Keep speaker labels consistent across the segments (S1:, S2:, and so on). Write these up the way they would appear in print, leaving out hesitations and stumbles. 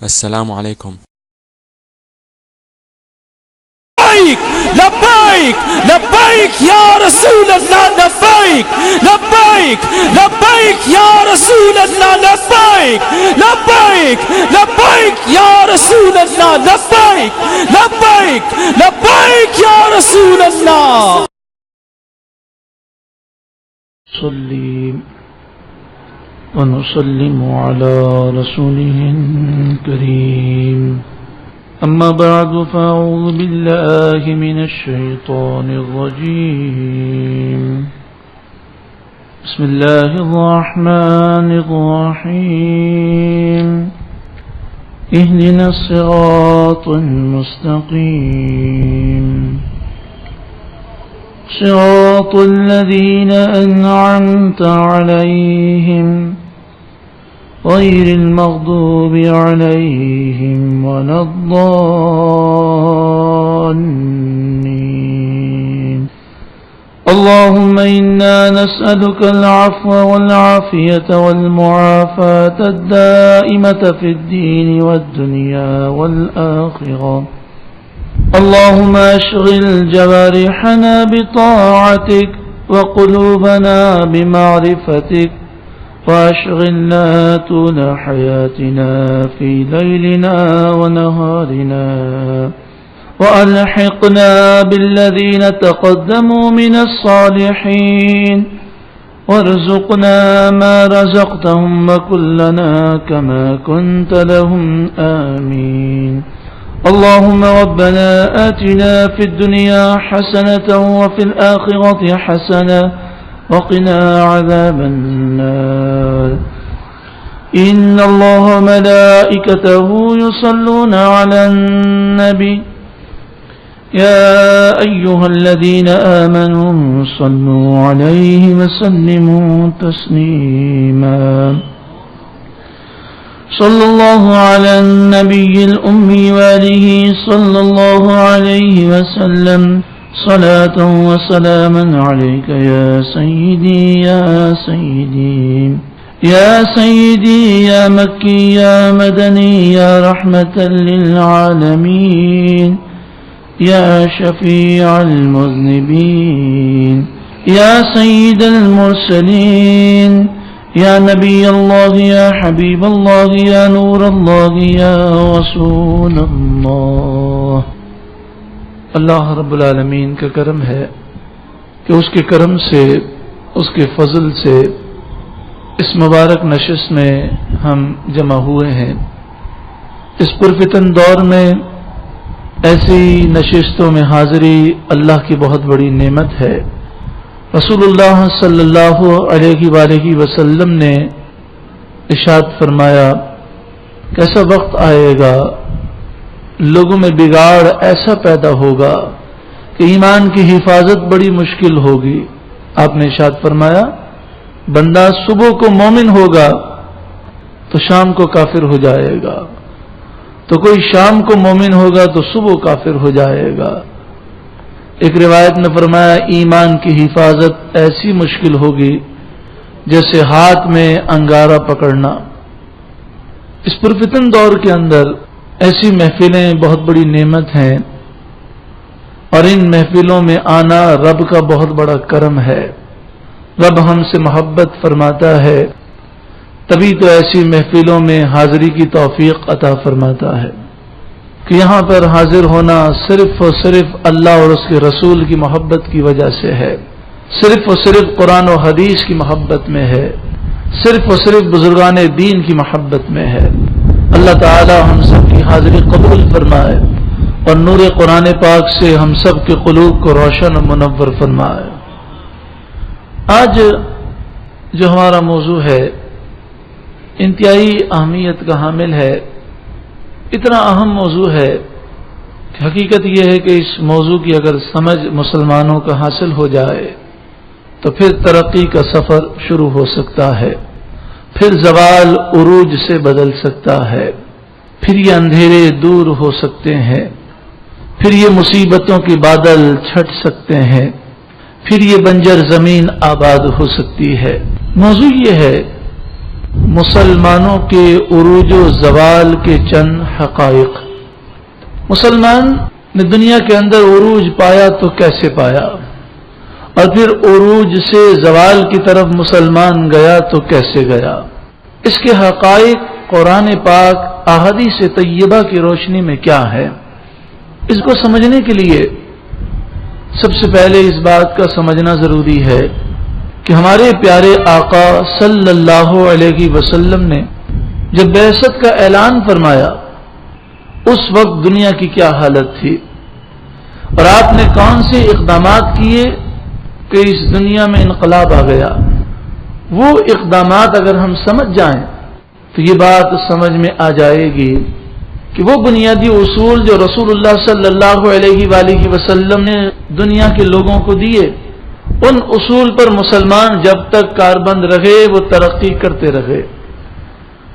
S1: السلام علیکم.
S2: لبیک لبیک یا رسول اللہ لبیک لبیک لبیک یا رسول اللہ لبیک لبیک لبیک یا رسول اللہ لبیک لبیک لبیک یا رسول اللہ.
S3: صلی ونسلم على رسوله الكريم. أما بعد فأعوذ بالله من الشيطان الرجيم. بسم الله الرحمن الرحيم. اهدنا الصراط المستقيم صراط الذين أنعمت عليهم غير المغضوب عليهم ولا الضالين. اللهم إنا نسألك العفو والعافية والمعافاة الدائمة في الدين والدنيا والآخرة. اللهم اشغل جوارحنا بطاعتك وقلوبنا بمعرفتك واشغلنا طول حياتنا في ليلنا ونهارنا وألحقنا بالذين تقدموا من الصالحين وارزقنا ما رزقتهم وكلنا كما كنت لهم آمين. اللهم ربنا آتنا في الدنيا حسنة وفي الآخرة حسنة وقنا عذاب النار. إن الله وملائكته يصلون على النبي يا أيها الذين آمنوا صلوا عليه وسلموا تسليما. صلى الله على النبي الأمي وآله صلى الله عليه وسلم صلاة وسلاما عليك يا سيدي يا سيدي يا سيدي يا مكي يا مدني يا رحمة للعالمين يا شفيع المذنبين يا سيد المرسلين يا نبي الله يا حبيب الله يا نور الله يا رسول الله. اللہ رب العالمین کا کرم ہے کہ اس کے کرم سے اس کے فضل سے اس مبارک نشست میں ہم جمع ہوئے ہیں. اس پرفتن دور میں ایسی نشستوں میں حاضری اللہ کی بہت بڑی نعمت ہے. رسول اللہ صلی اللہ علیہ وآلہ وسلم نے ارشاد فرمایا کہ ایسا وقت آئے گا لوگوں میں بگاڑ ایسا پیدا ہوگا کہ ایمان کی حفاظت بڑی مشکل ہوگی. آپ نے ارشاد فرمایا بندہ صبح کو مومن ہوگا تو شام کو کافر ہو جائے گا، تو کوئی شام کو مومن ہوگا تو صبح کافر ہو جائے گا. ایک روایت میں فرمایا ایمان کی حفاظت ایسی مشکل ہوگی جیسے ہاتھ میں انگارہ پکڑنا. اس پرفتن دور کے اندر ایسی محفلیں بہت بڑی نعمت ہیں اور ان محفلوں میں آنا رب کا بہت بڑا کرم ہے. رب ہم سے محبت فرماتا ہے تبھی تو ایسی محفلوں میں حاضری کی توفیق عطا فرماتا ہے کہ یہاں پر حاضر ہونا صرف اور صرف اللہ اور اس کے رسول کی محبت کی وجہ سے ہے، صرف اور صرف قرآن و حدیث کی محبت میں ہے، صرف اور صرف بزرگان دین کی محبت میں ہے. اللہ تعالی ہم سب کی حاضری قبول فرمائے اور نور قرآن پاک سے ہم سب کے قلوب کو روشن و منور فرمائے. آج جو ہمارا موضوع ہے انتہائی اہمیت کا حامل ہے. اتنا اہم موضوع ہے کہ حقیقت یہ ہے کہ اس موضوع کی اگر سمجھ مسلمانوں کا حاصل ہو جائے تو پھر ترقی کا سفر شروع ہو سکتا ہے، پھر زوال عروج سے بدل سکتا ہے، پھر یہ اندھیرے دور ہو سکتے ہیں، پھر یہ مصیبتوں کی بادل چھٹ سکتے ہیں، پھر یہ بنجر زمین آباد ہو سکتی ہے. موضوع یہ ہے مسلمانوں کے عروج و زوال کے چند حقائق۔ مسلمان نے دنیا کے اندر عروج پایا تو کیسے پایا، اور پھر عروج سے زوال کی طرف مسلمان گیا تو کیسے گیا؟ اس کے حقائق قرآن پاک احادیث طیبہ کی روشنی میں کیا ہے؟ اس کو سمجھنے کے لیے سب سے پہلے اس بات کا سمجھنا ضروری ہے کہ ہمارے پیارے آقا صلی اللہ علیہ وسلم نے جب بعثت کا اعلان فرمایا اس وقت دنیا کی کیا حالت تھی، اور آپ نے کون سے اقدامات کیے کہ اس دنیا میں انقلاب آ گیا۔ وہ اقدامات اگر ہم سمجھ جائیں تو یہ بات سمجھ میں آ جائے گی کہ وہ بنیادی اصول جو رسول اللہ صلی اللہ علیہ وآلہ وسلم نے دنیا کے لوگوں کو دیے، ان اصول پر مسلمان جب تک کاربند رہے وہ ترقی کرتے رہے،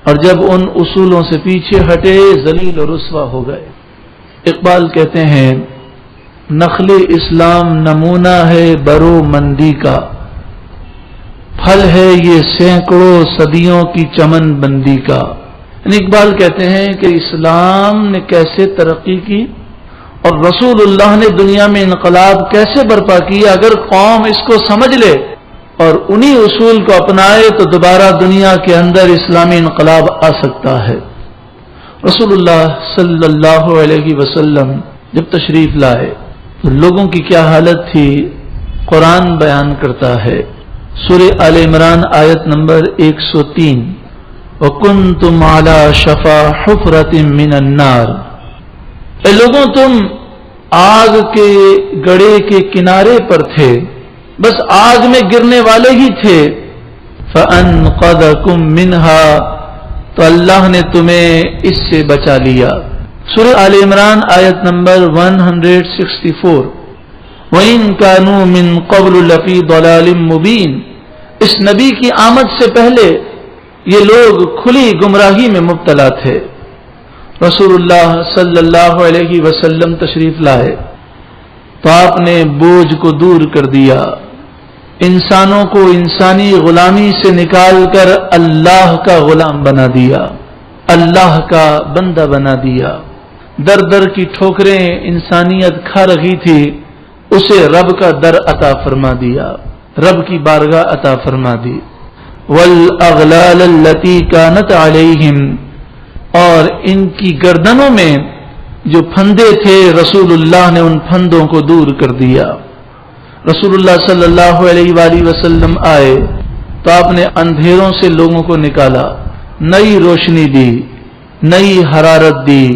S3: اور جب ان اصولوں سے پیچھے ہٹے ذلیل و رسوا ہو گئے۔ اقبال کہتے ہیں نخل اسلام نمونہ ہے برو مندی کا، پھل ہے یہ سینکڑوں صدیوں کی چمن بندی کا۔ اقبال کہتے ہیں کہ اسلام نے کیسے ترقی کی اور رسول اللہ نے دنیا میں انقلاب کیسے برپا کیا، اگر قوم اس کو سمجھ لے اور انہی اصول کو اپنائے تو دوبارہ دنیا کے اندر اسلامی انقلاب آ سکتا ہے۔ رسول اللہ صلی اللہ علیہ وسلم جب تشریف لائے تو لوگوں کی کیا حالت تھی قرآن بیان کرتا ہے۔ سورہ آل عمران آیت نمبر 103، وَكُنْتُمْ عَلَى شَفَا حُفْرَةٍ مِّنَ النَّارِ، اے لوگوں تم آگ کے گڑھے کے کنارے پر تھے، بس آگ میں گرنے والے ہی تھے، فَأَنْقَذَكُم مِّنْهَا، تو اللہ نے تمہیں اس سے بچا لیا۔ سورہ آل عمران آیت نمبر 164، وَإِن كَانُوا مِن قَبْلُ لَفِي ضَلَالٍ مُّبِينٍ، اس نبی کی آمد سے پہلے یہ لوگ کھلی گمراہی میں مبتلا تھے۔ رسول اللہ صلی اللہ علیہ وسلم تشریف لائے تو آپ نے بوجھ کو دور کر دیا، انسانوں کو انسانی غلامی سے نکال کر اللہ کا غلام بنا دیا، اللہ کا بندہ بنا دیا۔ در در کی ٹھوکریں انسانیت کھا رہی تھی، اسے رب کا در عطا فرما دیا، رب کی بارگاہ عطا فرما دی۔ وَالْأَغْلَالَ الَّتِي كَانَتْ عَلَيْهِمْ، اور ان کی گردنوں میں جو پھندے تھے رسول اللہ نے ان پھندوں کو دور کر دیا۔ رسول اللہ صلی اللہ علیہ وآلہ وسلم آئے تو آپ نے اندھیروں سے لوگوں کو نکالا، نئی روشنی دی، نئی حرارت دی،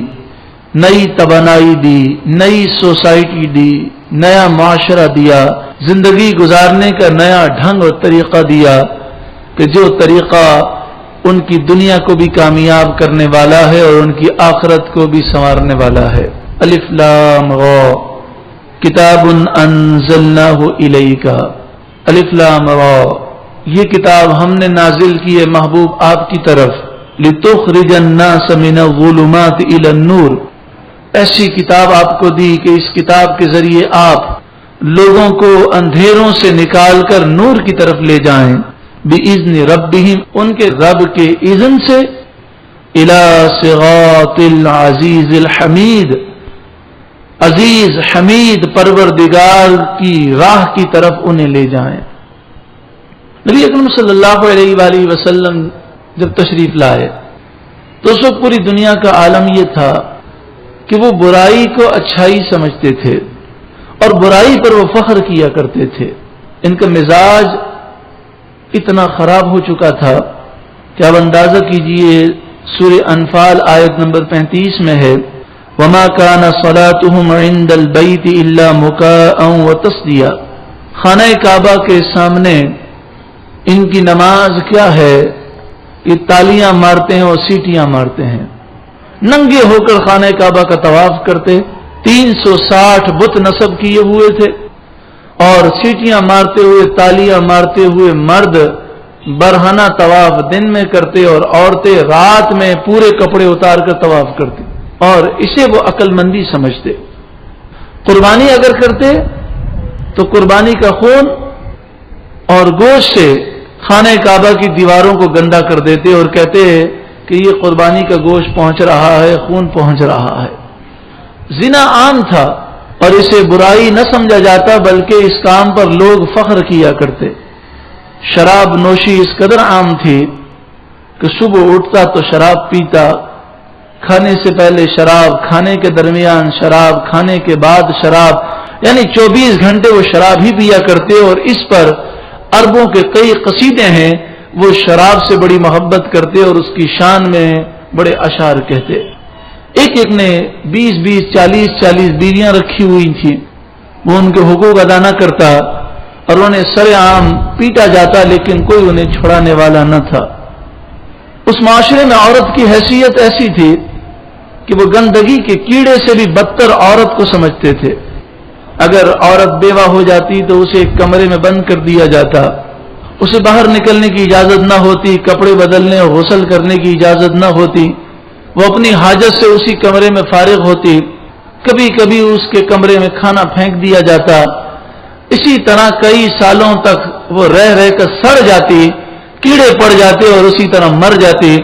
S3: نئی توانائی دی، نئی سوسائٹی دی، نیا معاشرہ دیا، زندگی گزارنے کا نیا ڈھنگ اور طریقہ دیا کہ جو طریقہ ان کی دنیا کو بھی کامیاب کرنے والا ہے اور ان کی آخرت کو بھی سنوارنے والا ہے۔ الف لام را کتاب انزلناہ الیک، الف لام را، یہ کتاب ہم نے نازل کی ہے محبوب آپ کی طرف، لتخرج الناس من الظلمات الی النور، ایسی کتاب آپ کو دی کہ اس کتاب کے ذریعے آپ لوگوں کو اندھیروں سے نکال کر نور کی طرف لے جائیں، بِإِذْنِ رَبِّهِمْ، ان کے رب کے اذن سے، إِلَى صِرَاطِ الْعَزِيزِ الْحَمِيدِ، عزیز حمید پروردگار کی راہ کی طرف انہیں لے جائیں۔ نبی اکرم صلی اللہ علیہ وآلہ وسلم جب تشریف لائے تو اس وقت پوری دنیا کا عالم یہ تھا کہ وہ برائی کو اچھائی سمجھتے تھے اور برائی پر وہ فخر کیا کرتے تھے۔ ان کا مزاج اتنا خراب ہو چکا تھا کہ آپ اندازہ کیجئے سورہ انفال آیت نمبر 35 میں ہے، وَمَا كَانَ صَلَاتُهُمْ عِنْدَ الْبَيْتِ إِلَّا مُكَاءً وَتَصْدِيًا، خانہ کعبہ کے سامنے ان کی نماز کیا ہے کہ تالیاں مارتے ہیں اور سیٹیاں مارتے ہیں، ننگے ہو کر خانہ کعبہ کا طواف کرتے، 360 بت نصب کیے ہوئے تھے اور سیٹیاں مارتے ہوئے تالیاں مارتے ہوئے مرد برہنہ طواف دن میں کرتے اور عورتیں رات میں پورے کپڑے اتار کر طواف کرتے، اور اسے وہ عقل مندی سمجھتے۔ قربانی اگر کرتے تو قربانی کا خون اور گوشت سے خانہ کعبہ کی دیواروں کو گندا کر دیتے اور کہتے کہ یہ قربانی کا گوشت پہنچ رہا ہے، خون پہنچ رہا ہے۔ زنا عام تھا اور اسے برائی نہ سمجھا جاتا، بلکہ اس کام پر لوگ فخر کیا کرتے۔ شراب نوشی اس قدر عام تھی کہ صبح اٹھتا تو شراب پیتا، کھانے سے پہلے شراب، کھانے کے درمیان شراب، کھانے کے بعد شراب، یعنی 24 گھنٹے وہ شراب ہی پیا کرتے، اور اس پر عربوں کے کئی قصیدے ہیں، وہ شراب سے بڑی محبت کرتے اور اس کی شان میں بڑے اشعار کہتے۔ ایک ایک نے 20 40 بیویاں رکھی ہوئی تھیں، وہ ان کے حقوق ادا نہ کرتا اور انہیں سر عام پیٹا جاتا، لیکن کوئی انہیں چھڑانے والا نہ تھا۔ اس معاشرے میں عورت کی حیثیت ایسی تھی کہ وہ گندگی کے کیڑے سے بھی بدتر عورت کو سمجھتے تھے۔ اگر عورت بیوہ ہو جاتی تو اسے ایک کمرے میں بند کر دیا جاتا، اسے باہر نکلنے کی اجازت نہ ہوتی، کپڑے بدلنے اور غسل کرنے کی اجازت نہ ہوتی، وہ اپنی حاجت سے اسی کمرے میں فارغ ہوتی، کبھی کبھی اس کے کمرے میں کھانا پھینک دیا جاتا، اسی طرح کئی سالوں تک وہ رہ کر سڑ جاتی، کیڑے پڑ جاتے اور اسی طرح مر جاتی،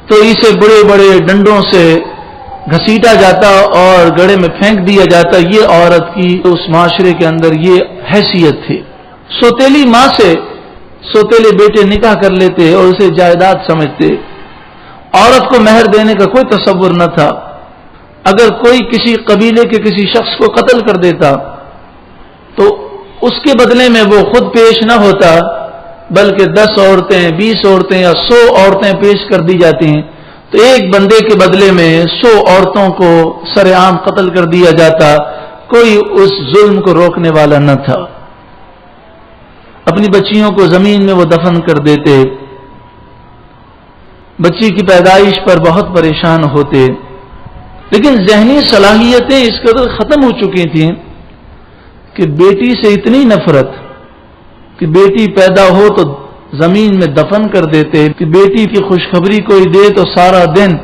S3: تو اسے بڑے بڑے ڈنڈوں سے گھسیٹا جاتا اور گڑھے میں پھینک دیا جاتا۔ یہ عورت کی اس معاشرے کے اندر یہ حیثیت تھی۔ سوتیلی ماں سے سوتیلے بیٹے نکاح کر لیتے اور اسے جائیداد سمجھتے۔ عورت کو مہر دینے کا کوئی تصور نہ تھا۔ اگر کوئی کسی قبیلے کے کسی شخص کو قتل کر دیتا تو اس کے بدلے میں وہ خود پیش نہ ہوتا، بلکہ 10 عورتیں، 20 عورتیں یا 100 عورتیں پیش کر دی جاتی ہیں، تو ایک بندے کے بدلے میں 100 عورتوں کو سر عام قتل کر دیا جاتا، کوئی اس ظلم کو روکنے والا نہ تھا۔ اپنی بچیوں کو زمین میں وہ دفن کر دیتے، بچی کی پیدائش پر بہت پریشان ہوتے، لیکن ذہنی صلاحیتیں اس قدر ختم ہو چکی تھیں کہ بیٹی سے اتنی نفرت کہ بیٹی پیدا ہو تو زمین میں دفن کر دیتے، کہ بیٹی کی خوشخبری کوئی دے تو سارا دن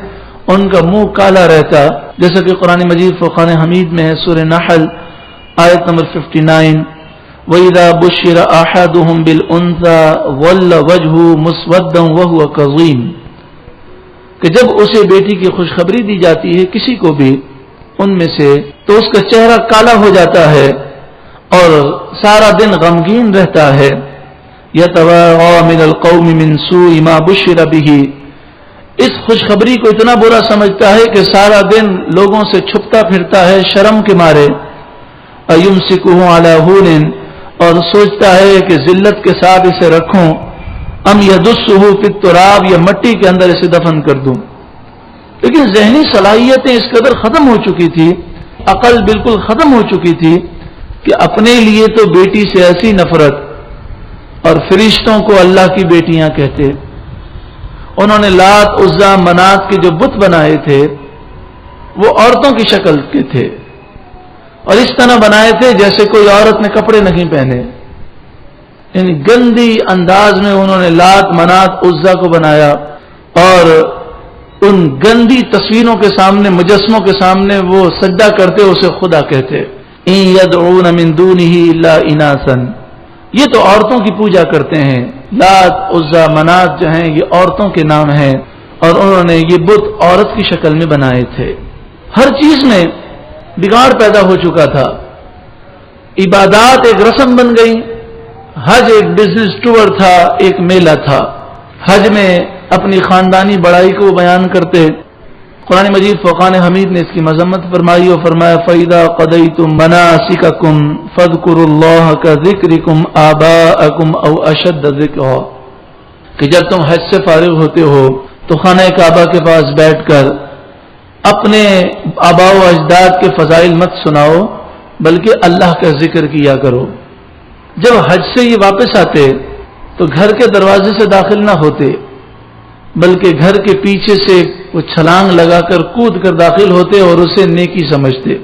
S3: ان کا منہ کالا رہتا، جیسا کہ قرآن مجید فرقان حمید میں ہے، سورہ نحل آیت نمبر 59، وَإِذَا بُشِّرَ أَحَدُهُمْ بِالْأُنثَىٰ ظَلَّ وَجْهُهُ مُسْوَدًّا وَهُوَ كَظِيمٌ، کہ جب اسے بیٹی کی خوشخبری دی جاتی ہے کسی کو بھی ان میں سے، تو اس کا چہرہ کالا ہو جاتا ہے اور سارا دن غمگین رہتا ہے۔ يَتَوَارَىٰ مِنَ الْقَوْمِ مِنْ سُوءِ مَا بُشِّرَ بِهِ، اس خوشخبری کو اتنا برا سمجھتا ہے کہ سارا دن لوگوں سے چھپتا پھرتا ہے شرم کے مارے، أَيُمْسِكُهُ عَلَىٰ هُونٍ، اور سوچتا ہے کہ ذلت کے ساتھ اسے رکھوں، ام يَدُسُّهُ فِي التُّرَابِ، یا مٹی کے اندر اسے دفن کر دوں۔ لیکن ذہنی صلاحیتیں اس قدر ختم ہو چکی تھی، عقل بالکل ختم ہو چکی تھی کہ اپنے لیے تو بیٹی سے ایسی نفرت، اور فرشتوں کو اللہ کی بیٹیاں کہتے۔ انہوں نے لات، عزا، منات کے جو بت بنائے تھے وہ عورتوں کی شکل کے تھے، اور اس طرح بنائے تھے جیسے کوئی عورت نے کپڑے نہیں پہنے، یعنی گندی انداز میں انہوں نے لات، منات، عزا کو بنایا، اور ان گندی تصویروں کے سامنے، مجسموں کے سامنے وہ سجدہ کرتے، اسے خدا کہتے۔ إِن يَدْعُونَ مِن دُونِهِ إِلَّا إِنَاثًا، یہ تو عورتوں کی پوجا کرتے ہیں، لات، عزا، منات جو ہیں یہ عورتوں کے نام ہیں، اور انہوں نے یہ بت عورت کی شکل میں بنائے تھے۔ ہر چیز میں بگاڑ پیدا ہو چکا تھا، عبادات ایک رسم بن گئی، حج ایک بزنس ٹور تھا، ایک میلہ تھا۔ حج میں اپنی خاندانی بڑائی کو بیان کرتے، قرآن مجید فرقان حمید نے اس کی مذمت فرمائی اور فرمایا فَإِذَا قَضَيْتُم مَّنَاسِكَكُمْ فَاذْكُرُوا اللَّهَ كَذِكْرِكُمْ آبَاءَكُمْ أَوْ أَشَدَّ ذِكْرًا، کہ جب تم حج سے فارغ ہوتے ہو تو خانہ کعبہ کے پاس بیٹھ کر اپنے آباء و اجداد کے فضائل مت سناؤ، بلکہ اللہ کا ذکر کیا کرو۔ جب حج سے یہ واپس آتے تو گھر کے دروازے سے داخل نہ ہوتے، بلکہ گھر کے پیچھے سے وہ چھلانگ لگا کر کود کر داخل ہوتے اور اسے نیکی سمجھتے۔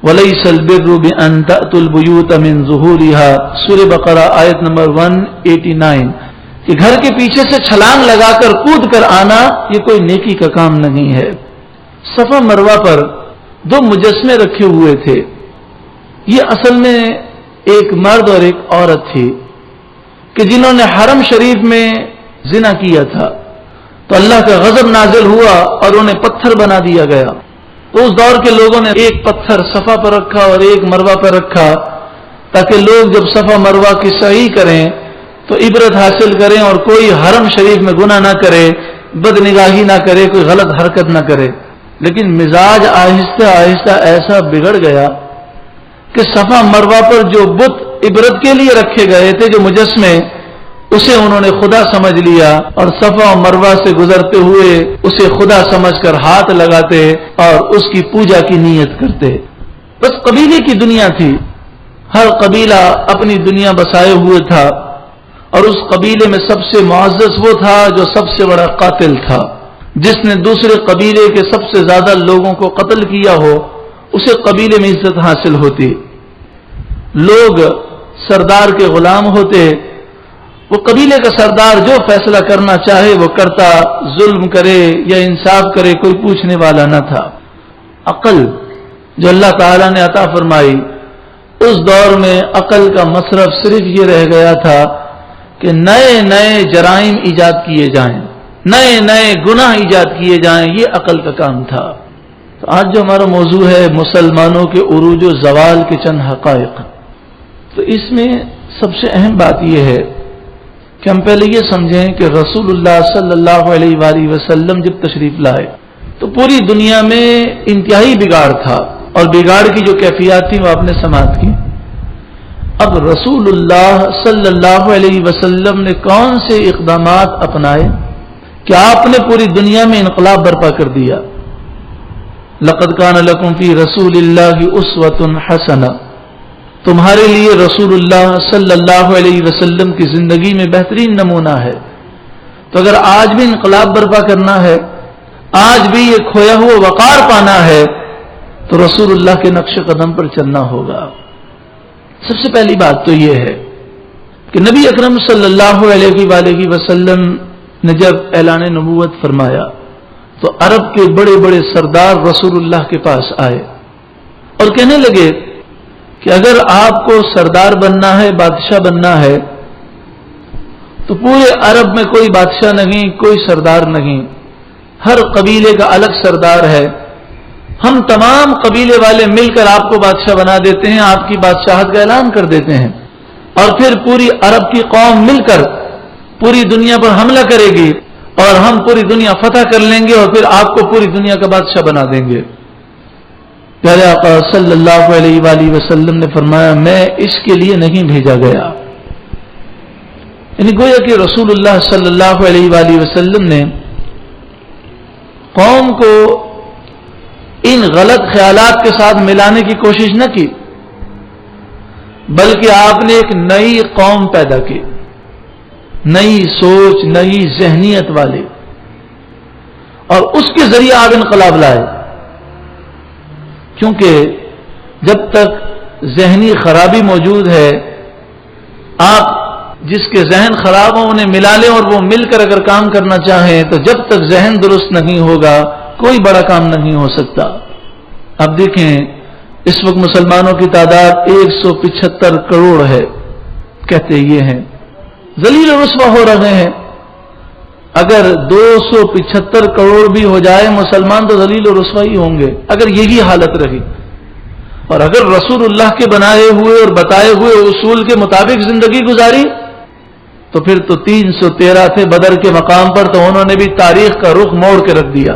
S3: وَلَيْسَ الْبِرُّ بِأَن تَأْتُوا الْبُيُوتَ مِن ظُهُورِهَا، سورہ بقرہ آیت نمبر 189، کہ گھر کے پیچھے سے چھلانگ لگا کر کود کر آنا یہ کوئی نیکی کا کام نہیں ہے۔ صفا مروہ پر 2 مجسمے رکھے ہوئے تھے، یہ اصل میں ایک مرد اور ایک عورت تھی۔ کہ جنہوں نے حرم شریف میں زنا کیا تھا تو اللہ کا غضب نازل ہوا اور انہیں پتھر بنا دیا گیا. تو اس دور کے لوگوں نے ایک پتھر صفا پر رکھا اور ایک مروہ پر رکھا تاکہ لوگ جب صفا مروہ کی سعی کریں تو عبرت حاصل کریں اور کوئی حرم شریف میں گناہ نہ کرے، بد نگاہی نہ کرے، کوئی غلط حرکت نہ کرے. لیکن مزاج آہستہ آہستہ ایسا بگڑ گیا کہ صفا مروہ پر جو بت عبرت کے لیے رکھے گئے تھے، جو مجسمے، اسے انہوں نے خدا سمجھ لیا اور صفا و مروہ سے گزرتے ہوئے اسے خدا سمجھ کر ہاتھ لگاتے اور اس کی پوجا کی نیت کرتے. بس قبیلے کی دنیا تھی، ہر قبیلہ اپنی دنیا بسائے ہوئے تھا، اور اس قبیلے میں سب سے معزز وہ تھا جو سب سے بڑا قاتل تھا. جس نے دوسرے قبیلے کے سب سے زیادہ لوگوں کو قتل کیا ہو اسے قبیلے میں عزت حاصل ہوتی. لوگ سردار کے غلام ہوتے. وہ قبیلے کا سردار جو فیصلہ کرنا چاہے وہ کرتا، ظلم کرے یا انصاف کرے کوئی پوچھنے والا نہ تھا. عقل جو اللہ تعالیٰ نے عطا فرمائی، اس دور میں عقل کا مصرف صرف یہ رہ گیا تھا کہ نئے نئے جرائم ایجاد کیے جائیں، نئے نئے گناہ ایجاد کیے جائیں، یہ عقل کا کام تھا. تو آج جو ہمارا موضوع ہے مسلمانوں کے عروج و زوال کے چند حقائق، تو اس میں سب سے اہم بات یہ ہے کہ ہم پہلے یہ سمجھیں کہ رسول اللہ صلی اللہ علیہ وآلہ وسلم جب تشریف لائے تو پوری دنیا میں انتہائی بگاڑ تھا، اور بگاڑ کی جو کیفیات تھی وہ آپ نے سماعت کی. اب رسول اللہ صلی اللہ علیہ وسلم نے کون سے اقدامات اپنائے کہ آپ نے پوری دنیا میں انقلاب برپا کر دیا. لقد کان لکم فی رسول اللہ اسوۃ حسنہ، تمہارے لیے رسول اللہ صلی اللہ علیہ وسلم کی زندگی میں بہترین نمونہ ہے. تو اگر آج بھی انقلاب برپا کرنا ہے، آج بھی یہ کھویا ہوا وقار پانا ہے، تو رسول اللہ کے نقش قدم پر چلنا ہوگا. سب سے پہلی بات تو یہ ہے کہ نبی اکرم صلی اللہ علیہ وآلہ وسلم نے جب اعلان نبوت فرمایا تو عرب کے بڑے بڑے سردار رسول اللہ کے پاس آئے اور کہنے لگے کہ اگر آپ کو سردار بننا ہے، بادشاہ بننا ہے، تو پورے عرب میں کوئی بادشاہ نہیں، کوئی سردار نہیں، ہر قبیلے کا الگ سردار ہے. ہم تمام قبیلے والے مل کر آپ کو بادشاہ بنا دیتے ہیں، آپ کی بادشاہت کا اعلان کر دیتے ہیں، اور پھر پوری عرب کی قوم مل کر پوری دنیا پر حملہ کرے گی اور ہم پوری دنیا فتح کر لیں گے اور پھر آپ کو پوری دنیا کا بادشاہ بنا دیں گے. پیارے آقا صلی اللہ علیہ وآلہ وسلم نے فرمایا میں اس کے لیے نہیں بھیجا گیا. یعنی گویا کہ رسول اللہ صلی اللہ علیہ وآلہ وسلم نے قوم کو ان غلط خیالات کے ساتھ ملانے کی کوشش نہ کی، بلکہ آپ نے ایک نئی قوم پیدا کی، نئی سوچ، نئی ذہنیت والے، اور اس کے ذریعے آپ انقلاب لائے. کیونکہ جب تک ذہنی خرابی موجود ہے، آپ جس کے ذہن خراب ہوں انہیں ملا لیں اور وہ مل کر اگر کام کرنا چاہیں تو جب تک ذہن درست نہیں ہوگا کوئی بڑا کام نہیں ہو سکتا. اب دیکھیں اس وقت مسلمانوں کی تعداد 175 کروڑ ہے، کہتے یہ ہیں، ذلیل و رسوا ہو رہے ہیں. اگر 275 کروڑ بھی ہو جائے مسلمان تو ذلیل و رسوا ہی ہوں گے اگر یہی حالت رہی. اور اگر رسول اللہ کے بنائے ہوئے اور بتائے ہوئے اصول کے مطابق زندگی گزاری تو پھر تو 313 تھے بدر کے مقام پر، تو انہوں نے بھی تاریخ کا رخ موڑ کے رکھ دیا.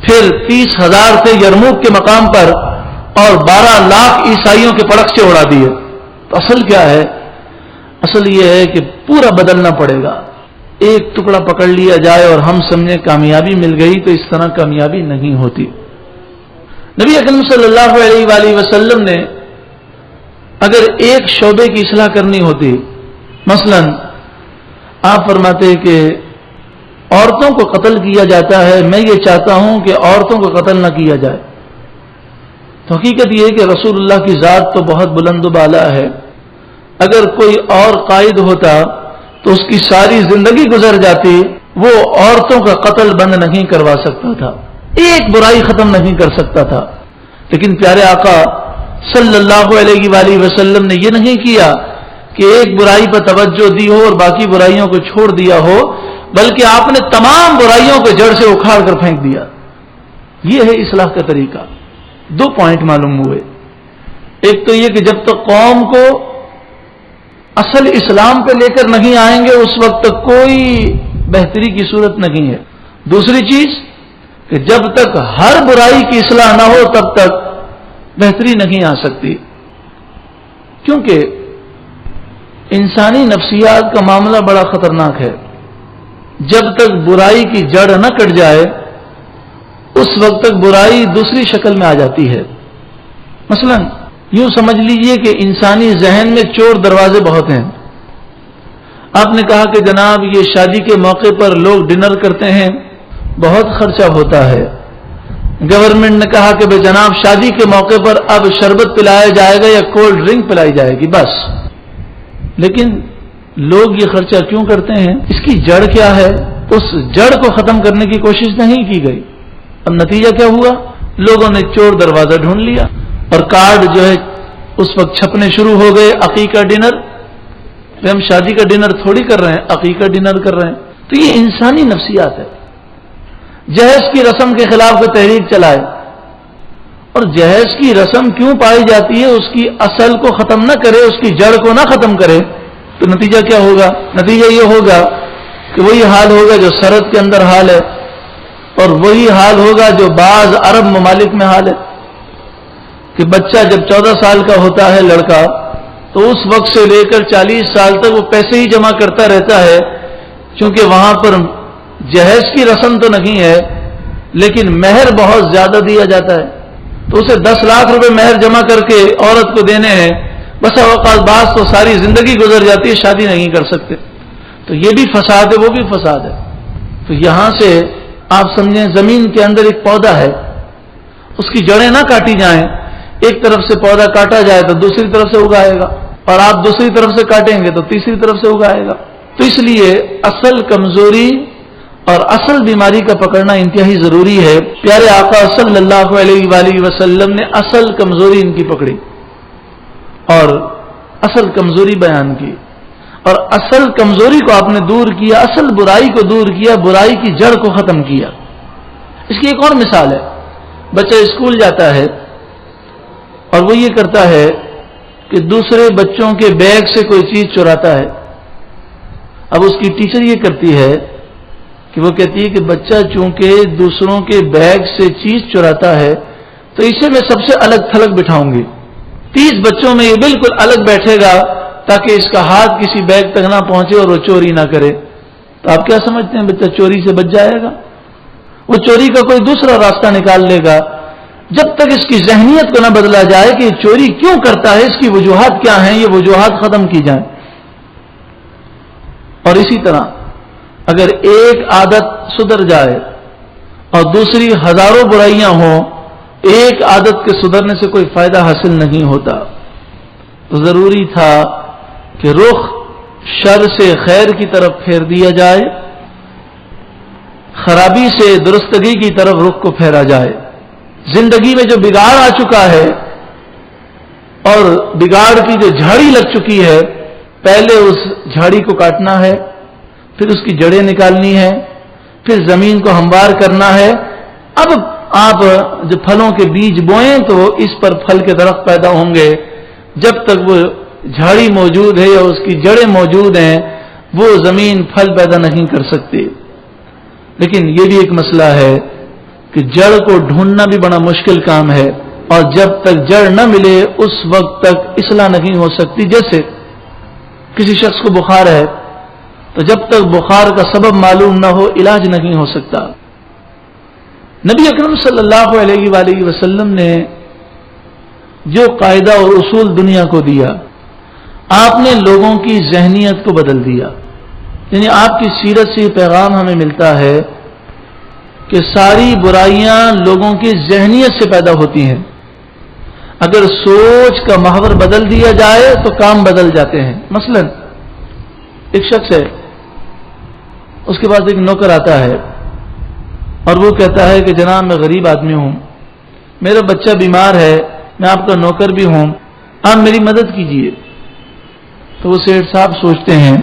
S3: پھر 30,000 تھے یرموک کے مقام پر اور 12 لاکھ عیسائیوں کے پڑخچے اڑا دیے. تو اصل کیا ہے؟ اصل یہ ہے کہ پورا بدلنا پڑے گا. ایک ٹکڑا پکڑ لیا جائے اور ہم سمجھیں کامیابی مل گئی تو اس طرح کامیابی نہیں ہوتی. نبی اکرم صلی اللہ علیہ وآلہ وسلم نے اگر ایک شعبے کی اصلاح کرنی ہوتی، مثلا آپ فرماتے کہ عورتوں کو قتل کیا جاتا ہے، میں یہ چاہتا ہوں کہ عورتوں کو قتل نہ کیا جائے. تو حقیقت یہ ہے کہ رسول اللہ کی ذات تو بہت بلند و بالا ہے. اگر کوئی اور قائد ہوتا تو اس کی ساری زندگی گزر جاتی، وہ عورتوں کا قتل بند نہیں کروا سکتا تھا، ایک برائی ختم نہیں کر سکتا تھا. لیکن پیارے آقا صلی اللہ علیہ وآلہ وسلم نے یہ نہیں کیا کہ ایک برائی پر توجہ دی ہو اور باقی برائیوں کو چھوڑ دیا ہو، بلکہ آپ نے تمام برائیوں کو جڑ سے اکھاڑ کر پھینک دیا. یہ ہے اصلاح کا طریقہ. 2 پوائنٹ معلوم ہوئے. ایک تو یہ کہ جب تک قوم کو اصل اسلام پہ لے کر نہیں آئیں گے اس وقت تک کوئی بہتری کی صورت نہیں ہے. دوسری چیز کہ جب تک ہر برائی کی اصلاح نہ ہو تب تک بہتری نہیں آ سکتی، کیونکہ انسانی نفسیات کا معاملہ بڑا خطرناک ہے. جب تک برائی کی جڑ نہ کٹ جائے اس وقت تک برائی دوسری شکل میں آ جاتی ہے. مثلا یوں سمجھ لیجئے کہ انسانی ذہن میں چور دروازے بہت ہیں. آپ نے کہا کہ جناب یہ شادی کے موقع پر لوگ ڈنر کرتے ہیں، بہت خرچہ ہوتا ہے. گورنمنٹ نے کہا کہ بھائی جناب شادی کے موقع پر اب شربت پلایا جائے گا یا کولڈ ڈرنک پلائی جائے گی بس. لیکن لوگ یہ خرچہ کیوں کرتے ہیں؟ اس کی جڑ کیا ہے؟ اس جڑ کو ختم کرنے کی کوشش نہیں کی گئی. اب نتیجہ کیا ہوا؟ لوگوں نے چور دروازہ ڈھونڈ لیا اور کارڈ جو ہے اس وقت چھپنے شروع ہو گئے. عقیقہ ڈنر، ہم شادی کا ڈنر تھوڑی کر رہے ہیں، عقیقہ ڈنر کر رہے ہیں. تو یہ انسانی نفسیات ہے. جہیز کی رسم کے خلاف کوئی تحریک چلائے اور جہیز کی رسم کیوں پائی جاتی ہے اس کی اصل کو ختم نہ کرے، اس کی جڑ کو نہ ختم کرے، تو نتیجہ کیا ہوگا؟ نتیجہ یہ ہوگا کہ وہی حال ہوگا جو سرحد کے اندر حال ہے، اور وہی حال ہوگا جو بعض عرب ممالک میں حال ہے کہ بچہ جب 14 سال کا ہوتا ہے لڑکا تو اس وقت سے لے کر 40 سال تک وہ پیسے ہی جمع کرتا رہتا ہے، چونکہ وہاں پر جہیز کی رسم تو نہیں ہے لیکن مہر بہت زیادہ دیا جاتا ہے. تو اسے 10 لاکھ روپے مہر جمع کر کے عورت کو دینے ہیں، بس اوقات بعض تو ساری زندگی گزر جاتی ہے، شادی نہیں کر سکتے. تو یہ بھی فساد ہے، وہ بھی فساد ہے. تو یہاں سے آپ سمجھیں زمین کے اندر ایک پودا ہے، اس کی جڑیں نہ کاٹی جائیں. ایک طرف سے پودا کاٹا جائے تو دوسری طرف سے اگائے گا، اور آپ دوسری طرف سے کاٹیں گے تو تیسری طرف سے اگائے گا. تو اس لیے اصل کمزوری اور اصل بیماری کا پکڑنا انتہائی ضروری ہے. پیارے آقا صلی اللہ علیہ وآلہ وسلم نے اصل کمزوری ان کی پکڑی اور اصل کمزوری بیان کی، اور اصل کمزوری کو آپ نے دور کیا، اصل برائی کو دور کیا، برائی کی جڑ کو ختم کیا. اس کی ایک اور مثال ہے. بچہ اسکول جاتا ہے اور وہ یہ کرتا ہے کہ دوسرے بچوں کے بیگ سے کوئی چیز چراتا ہے. اب اس کی ٹیچر یہ کرتی ہے کہ وہ کہتی ہے کہ بچہ چونکہ دوسروں کے بیگ سے چیز چراتا ہے تو اسے میں سب سے الگ تھلگ بٹھاؤں گی. 30 بچوں میں یہ بالکل الگ بیٹھے گا تاکہ اس کا ہاتھ کسی بیگ تک نہ پہنچے اور وہ چوری نہ کرے. تو آپ کیا سمجھتے ہیں بچہ چوری سے بچ جائے گا؟ وہ چوری کا کوئی دوسرا راستہ نکال لے گا. جب تک اس کی ذہنیت کو نہ بدلا جائے کہ یہ چوری کیوں کرتا ہے، اس کی وجوہات کیا ہیں، یہ وجوہات ختم کی جائیں. اور اسی طرح اگر ایک عادت سدھر جائے اور دوسری ہزاروں برائیاں ہوں، ایک عادت کے سدھرنے سے کوئی فائدہ حاصل نہیں ہوتا. تو ضروری تھا کہ رخ شر سے خیر کی طرف پھیر دیا جائے، خرابی سے درستگی کی طرف رخ کو پھیرا جائے. زندگی میں جو بگاڑ آ چکا ہے اور بگاڑ کی جو جھاڑی لگ چکی ہے، پہلے اس جھاڑی کو کاٹنا ہے، پھر اس کی جڑیں نکالنی ہے، پھر زمین کو ہموار کرنا ہے. اب آپ جب پھلوں کے بیج بوئیں تو اس پر پھل کے درخت پیدا ہوں گے. جب تک وہ جھاڑی موجود ہے یا اس کی جڑیں موجود ہیں وہ زمین پھل پیدا نہیں کر سکتی. لیکن یہ بھی ایک مسئلہ ہے کہ جڑ کو ڈھونڈنا بھی بڑا مشکل کام ہے، اور جب تک جڑ نہ ملے اس وقت تک اصلاح نہیں ہو سکتی. جیسے کسی شخص کو بخار ہے تو جب تک بخار کا سبب معلوم نہ ہو علاج نہیں ہو سکتا. نبی اکرم صلی اللہ علیہ وآلہ وسلم نے جو قاعدہ اور اصول دنیا کو دیا، آپ نے لوگوں کی ذہنیت کو بدل دیا. یعنی آپ کی سیرت سے یہ پیغام ہمیں ملتا ہے کہ ساری برائیاں لوگوں کی ذہنیت سے پیدا ہوتی ہیں. اگر سوچ کا محور بدل دیا جائے تو کام بدل جاتے ہیں. مثلا ایک شخص ہے، اس کے پاس ایک نوکر آتا ہے اور وہ کہتا ہے کہ جناب میں غریب آدمی ہوں، میرا بچہ بیمار ہے، میں آپ کا نوکر بھی ہوں، آپ میری مدد کیجیے. تو وہ سیٹھ صاحب سوچتے ہیں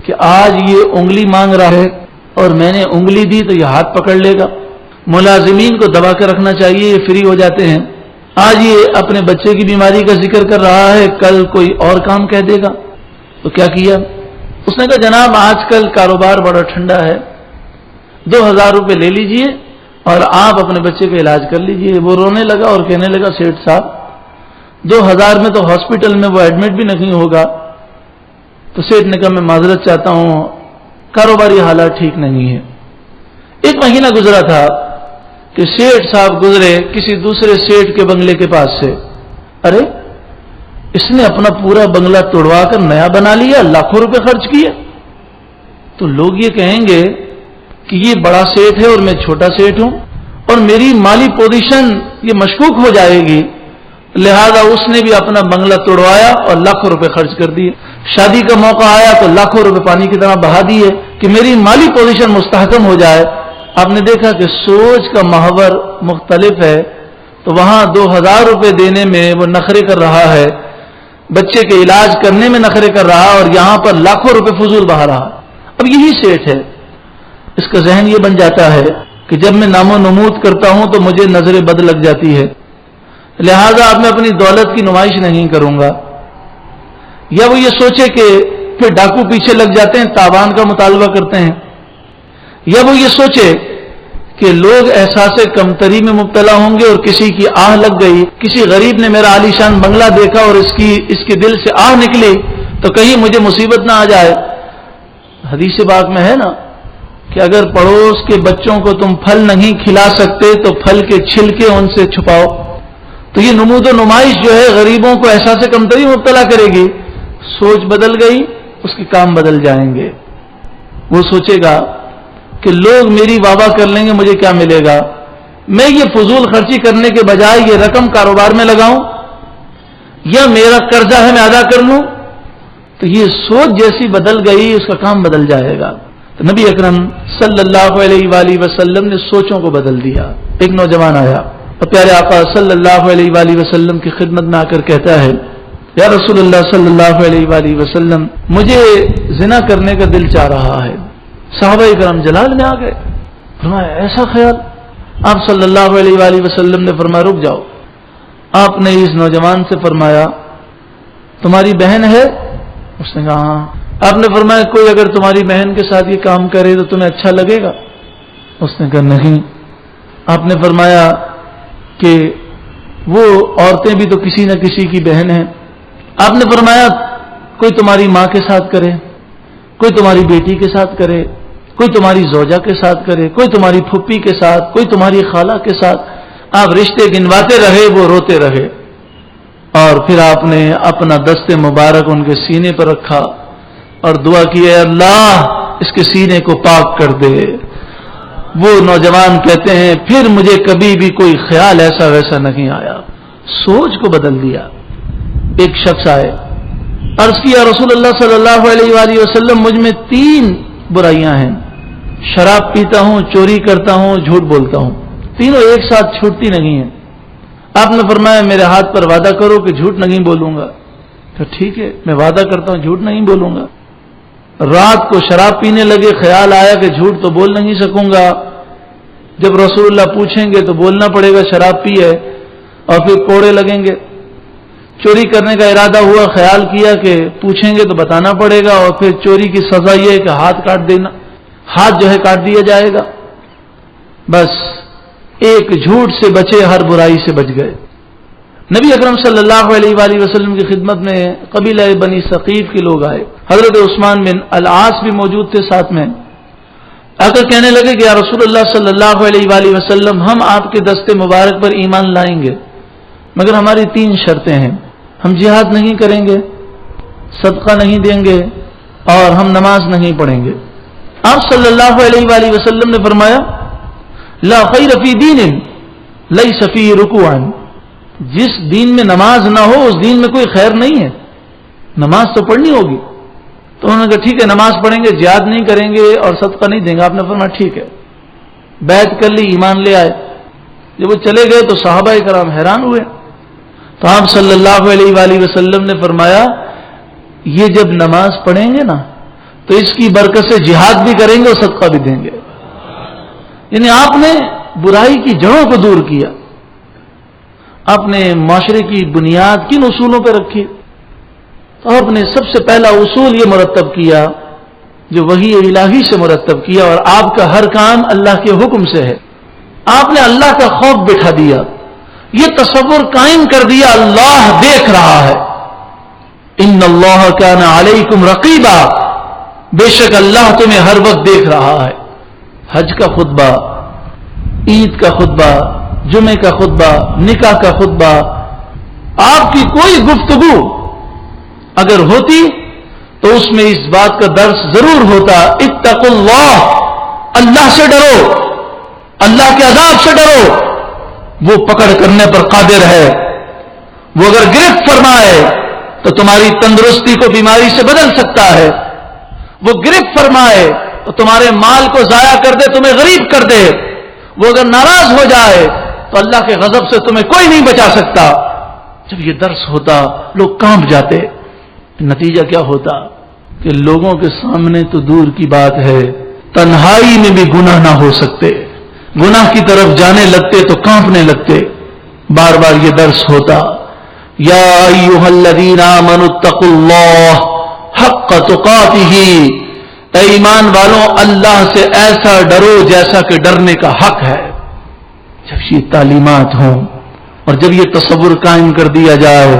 S3: کہ آج یہ انگلی مانگ رہا ہے اور میں نے انگلی دی تو یہ ہاتھ پکڑ لے گا، ملازمین کو دبا کر رکھنا چاہیے، یہ فری ہو جاتے ہیں، آج یہ اپنے بچے کی بیماری کا ذکر کر رہا ہے، کل کوئی اور کام کہہ دے گا۔ تو کیا کیا؟ اس نے کہا جناب آج کل کاروبار بڑا ٹھنڈا ہے، 2000 روپے لے لیجئے اور آپ اپنے بچے کا علاج کر لیجئے۔ وہ رونے لگا اور کہنے لگا سیٹھ صاحب 2000 میں تو ہاسپٹل میں وہ ایڈمٹ بھی نہیں ہوگا۔ تو سیٹھ نے کہا میں معذرت چاہتا ہوں، کاروباری حالات ٹھیک نہیں ہے۔ 1 مہینہ گزرا تھا کہ سیٹھ صاحب گزرے کسی دوسرے سیٹھ کے بنگلے کے پاس سے، ارے اس نے اپنا پورا بنگلہ توڑوا کر نیا بنا لیا، لاکھوں روپے خرچ کیے۔ تو لوگ یہ کہیں گے کہ یہ بڑا سیٹ ہے اور میں چھوٹا سیٹ ہوں اور میری مالی پوزیشن یہ مشکوک ہو جائے گی، لہذا اس نے بھی اپنا بنگلہ توڑوایا اور لاکھوں روپے خرچ کر دیے۔ شادی کا موقع آیا تو لاکھوں روپے پانی کی طرح بہا دیے کہ میری مالی پوزیشن مستحکم ہو جائے۔ آپ نے دیکھا کہ سوچ کا محور مختلف ہے، تو وہاں 2000 روپے دینے میں وہ نخرے کر رہا ہے، بچے کے علاج کرنے میں نخرے کر رہا اور یہاں پر لاکھوں روپے فضول بہا رہا۔ اب یہی سیٹ ہے، اس کا ذہن یہ بن جاتا ہے کہ جب میں نام و نمود کرتا ہوں تو مجھے نظر بد لگ جاتی ہے، لہذا اب میں اپنی دولت کی نمائش نہیں کروں گا۔ یا وہ یہ سوچے کہ پھر ڈاکو پیچھے لگ جاتے ہیں، تاوان کا مطالبہ کرتے ہیں، یا وہ یہ سوچے کہ لوگ احساس کمتری میں مبتلا ہوں گے اور کسی کی آہ لگ گئی، کسی غریب نے میرا عالیشان بنگلہ دیکھا اور اس کے دل سے آہ نکلی تو کہیں مجھے مصیبت نہ آ جائے۔ حدیث پاک میں ہے نا کہ اگر پڑوس کے بچوں کو تم پھل نہیں کھلا سکتے تو پھل کے چھلکے ان سے چھپاؤ۔ تو یہ نمود و نمائش جو ہے غریبوں کو احساس کمتری مبتلا کرے گی۔ سوچ بدل گئی، اس کے کام بدل جائیں گے۔ وہ سوچے گا کہ لوگ میری واہ واہ کر لیں گے، مجھے کیا ملے گا، میں یہ فضول خرچی کرنے کے بجائے یہ رقم کاروبار میں لگاؤں یا میرا قرضہ ہے میں ادا کر لوں۔ تو یہ سوچ جیسی بدل گئی اس کا کام بدل جائے گا۔ تو نبی اکرم صلی اللہ علیہ وآلہ وسلم نے سوچوں کو بدل دیا۔ ایک نوجوان آیا اور پیارے آقا صلی اللہ علیہ وآلہ وسلم کی خدمت میں آ کر کہتا ہے یا رسول اللہ صلی اللہ علیہ وآلہ وسلم مجھے زنا کرنے کا دل چاہ رہا ہے۔ صحابہ کرام جلال میں آ گئے، فرمایا ایسا خیال؟ آپ صلی اللہ علیہ وآلہ وسلم نے فرمایا رک جاؤ۔ آپ نے اس نوجوان سے فرمایا تمہاری بہن ہے؟ اس نے کہا ہاں۔ آپ نے فرمایا کوئی اگر تمہاری بہن کے ساتھ یہ کام کرے تو تمہیں اچھا لگے گا؟ اس نے کہا نہیں۔ آپ نے فرمایا کہ وہ عورتیں بھی تو کسی نہ کسی کی بہن ہیں۔ آپ نے فرمایا کوئی تمہاری ماں کے ساتھ کرے، کوئی تمہاری بیٹی کے ساتھ کرے، کوئی تمہاری زوجہ کے ساتھ کرے، کوئی تمہاری پھپھی کے ساتھ، کوئی تمہاری خالہ کے ساتھ۔ آپ رشتے گنواتے رہے، وہ روتے رہے، اور پھر آپ نے اپنا دست مبارک ان کے سینے پر رکھا اور دعا کی اے اللہ اس کے سینے کو پاک کر دے۔ وہ نوجوان کہتے ہیں پھر مجھے کبھی بھی کوئی خیال ایسا ویسا نہیں آیا، سوچ کو بدل دیا۔ ایک شخص آئے، عرض کیا رسول اللہ صلی اللہ علیہ وآلہ وسلم مجھ میں 3 برائیاں ہیں، شراب پیتا ہوں، چوری کرتا ہوں، جھوٹ بولتا ہوں، تینوں ایک ساتھ چھوٹتی نہیں ہیں۔ آپ نے فرمایا میرے ہاتھ پر وعدہ کرو کہ جھوٹ نہیں بولوں گا۔ تو ٹھیک ہے میں وعدہ کرتا ہوں جھوٹ نہیں بولوں گا۔ رات کو شراب پینے لگے، خیال آیا کہ جھوٹ تو بول نہیں سکوں گا، جب رسول اللہ پوچھیں گے تو بولنا پڑے گا شراب پی ہے، اور پھر کوڑے لگیں گے۔ چوری کرنے کا ارادہ ہوا، خیال کیا کہ پوچھیں گے تو بتانا پڑے گا، اور پھر چوری کی سزا یہ ہے کہ ہاتھ کاٹ دینا، ہاتھ جو ہے کاٹ دیا جائے گا۔ بس ایک جھوٹ سے بچے، ہر برائی سے بچ گئے۔ نبی اکرم صلی اللہ علیہ وآلہ وسلم کی خدمت میں قبیلہ بنی ثقیف کے لوگ آئے، حضرت عثمان بن العاص بھی موجود تھے ساتھ میں۔ آ کر کہنے لگے کہ یا رسول اللہ صلی اللہ علیہ وآلہ وسلم ہم آپ کے دست مبارک پر ایمان لائیں گے، مگر ہماری 3 شرطیں ہیں، ہم جہاد نہیں کریں گے، صدقہ نہیں دیں گے، اور ہم نماز نہیں پڑھیں گے۔ آپ صلی اللہ علیہ وآلہ وسلم نے فرمایا لا خیر فی دین لیس فیہ رکوع، جس دین میں نماز نہ ہو اس دین میں کوئی خیر نہیں ہے، نماز تو پڑھنی ہوگی۔ تو انہوں نے کہا ٹھیک ہے نماز پڑھیں گے، جہاد نہیں کریں گے اور صدقہ نہیں دیں گے۔ آپ نے فرمایا ٹھیک ہے، بیعت کر لی، ایمان لے آئے۔ جب وہ چلے گئے تو صحابہ کرام حیران ہوئے۔ تو آپ صلی اللہ علیہ وآلہ وسلم نے فرمایا یہ جب نماز پڑھیں گے نا تو اس کی برکت سے جہاد بھی کریں گے اور صدقہ بھی دیں گے. یعنی آپ نے برائی کی جڑوں کو دور کیا. آپ نے معاشرے کی بنیاد کن اصولوں پہ رکھی؟ تو آپ نے سب سے پہلا اصول یہ مرتب کیا جو وحی الہی سے مرتب کیا، اور آپ کا ہر کام اللہ کے حکم سے ہے. آپ نے اللہ کا خوف بٹھا دیا، یہ تصور قائم کر دیا اللہ دیکھ رہا ہے. ان اللہ کان علیکم رقیبا، بے شک اللہ تمہیں ہر وقت دیکھ رہا ہے. حج کا خطبہ، عید کا خطبہ، جمعے کا خطبہ، نکاح کا خطبہ، آپ کی کوئی گفتگو اگر ہوتی تو اس میں اس بات کا درس ضرور ہوتا، اتقوا اللہ، اللہ سے ڈرو، اللہ کے عذاب سے ڈرو. وہ پکڑ کرنے پر قادر ہے. وہ اگر گرفت فرمائے تو تمہاری تندرستی کو بیماری سے بدل سکتا ہے. وہ گرفت فرمائے تو تمہارے مال کو ضائع کر دے، تمہیں غریب کر دے. وہ اگر ناراض ہو جائے تو اللہ کے غضب سے تمہیں کوئی نہیں بچا سکتا. جب یہ درس ہوتا لوگ کانپ جاتے. نتیجہ کیا ہوتا کہ لوگوں کے سامنے تو دور کی بات ہے، تنہائی میں بھی گناہ نہ ہو سکتے. گناہ کی طرف جانے لگتے تو کانپنے لگتے. بار بار یہ درس ہوتا، یا ایھا الذین آمنوا اتقوا اللہ حق تقاتہ، اے ایمان والوں اللہ سے ایسا ڈرو جیسا کہ ڈرنے کا حق ہے. جب یہ تعلیمات ہوں اور جب یہ تصور قائم کر دیا جائے،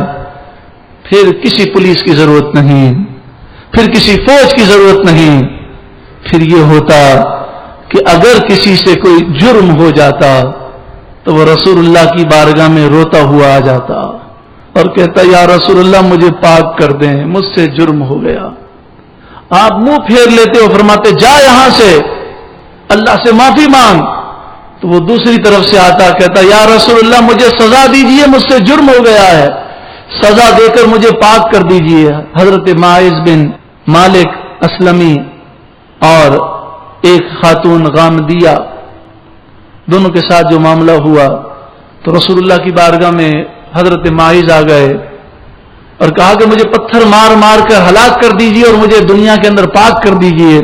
S3: پھر کسی پولیس کی ضرورت نہیں، پھر کسی فوج کی ضرورت نہیں. پھر یہ ہوتا کہ اگر کسی سے کوئی جرم ہو جاتا تو وہ رسول اللہ کی بارگاہ میں روتا ہوا آ جاتا اور کہتا یا رسول اللہ مجھے پاک کر دیں، مجھ سے جرم ہو گیا. آپ منہ پھیر لیتے ہو، فرماتے جا یہاں سے، اللہ سے معافی مانگ. تو وہ دوسری طرف سے آتا کہتا یا رسول اللہ مجھے سزا دیجئے، مجھ سے جرم ہو گیا ہے، سزا دے کر مجھے پاک کر دیجئے. حضرت ماعز بن مالک اسلمی اور ایک خاتون غامدیہ، دونوں کے ساتھ جو معاملہ ہوا تو رسول اللہ کی بارگاہ میں حضرت ماعز آ گئے اور کہا کہ مجھے پتھر مار مار کر ہلاک کر دیجئے اور مجھے دنیا کے اندر پاک کر دیجئے.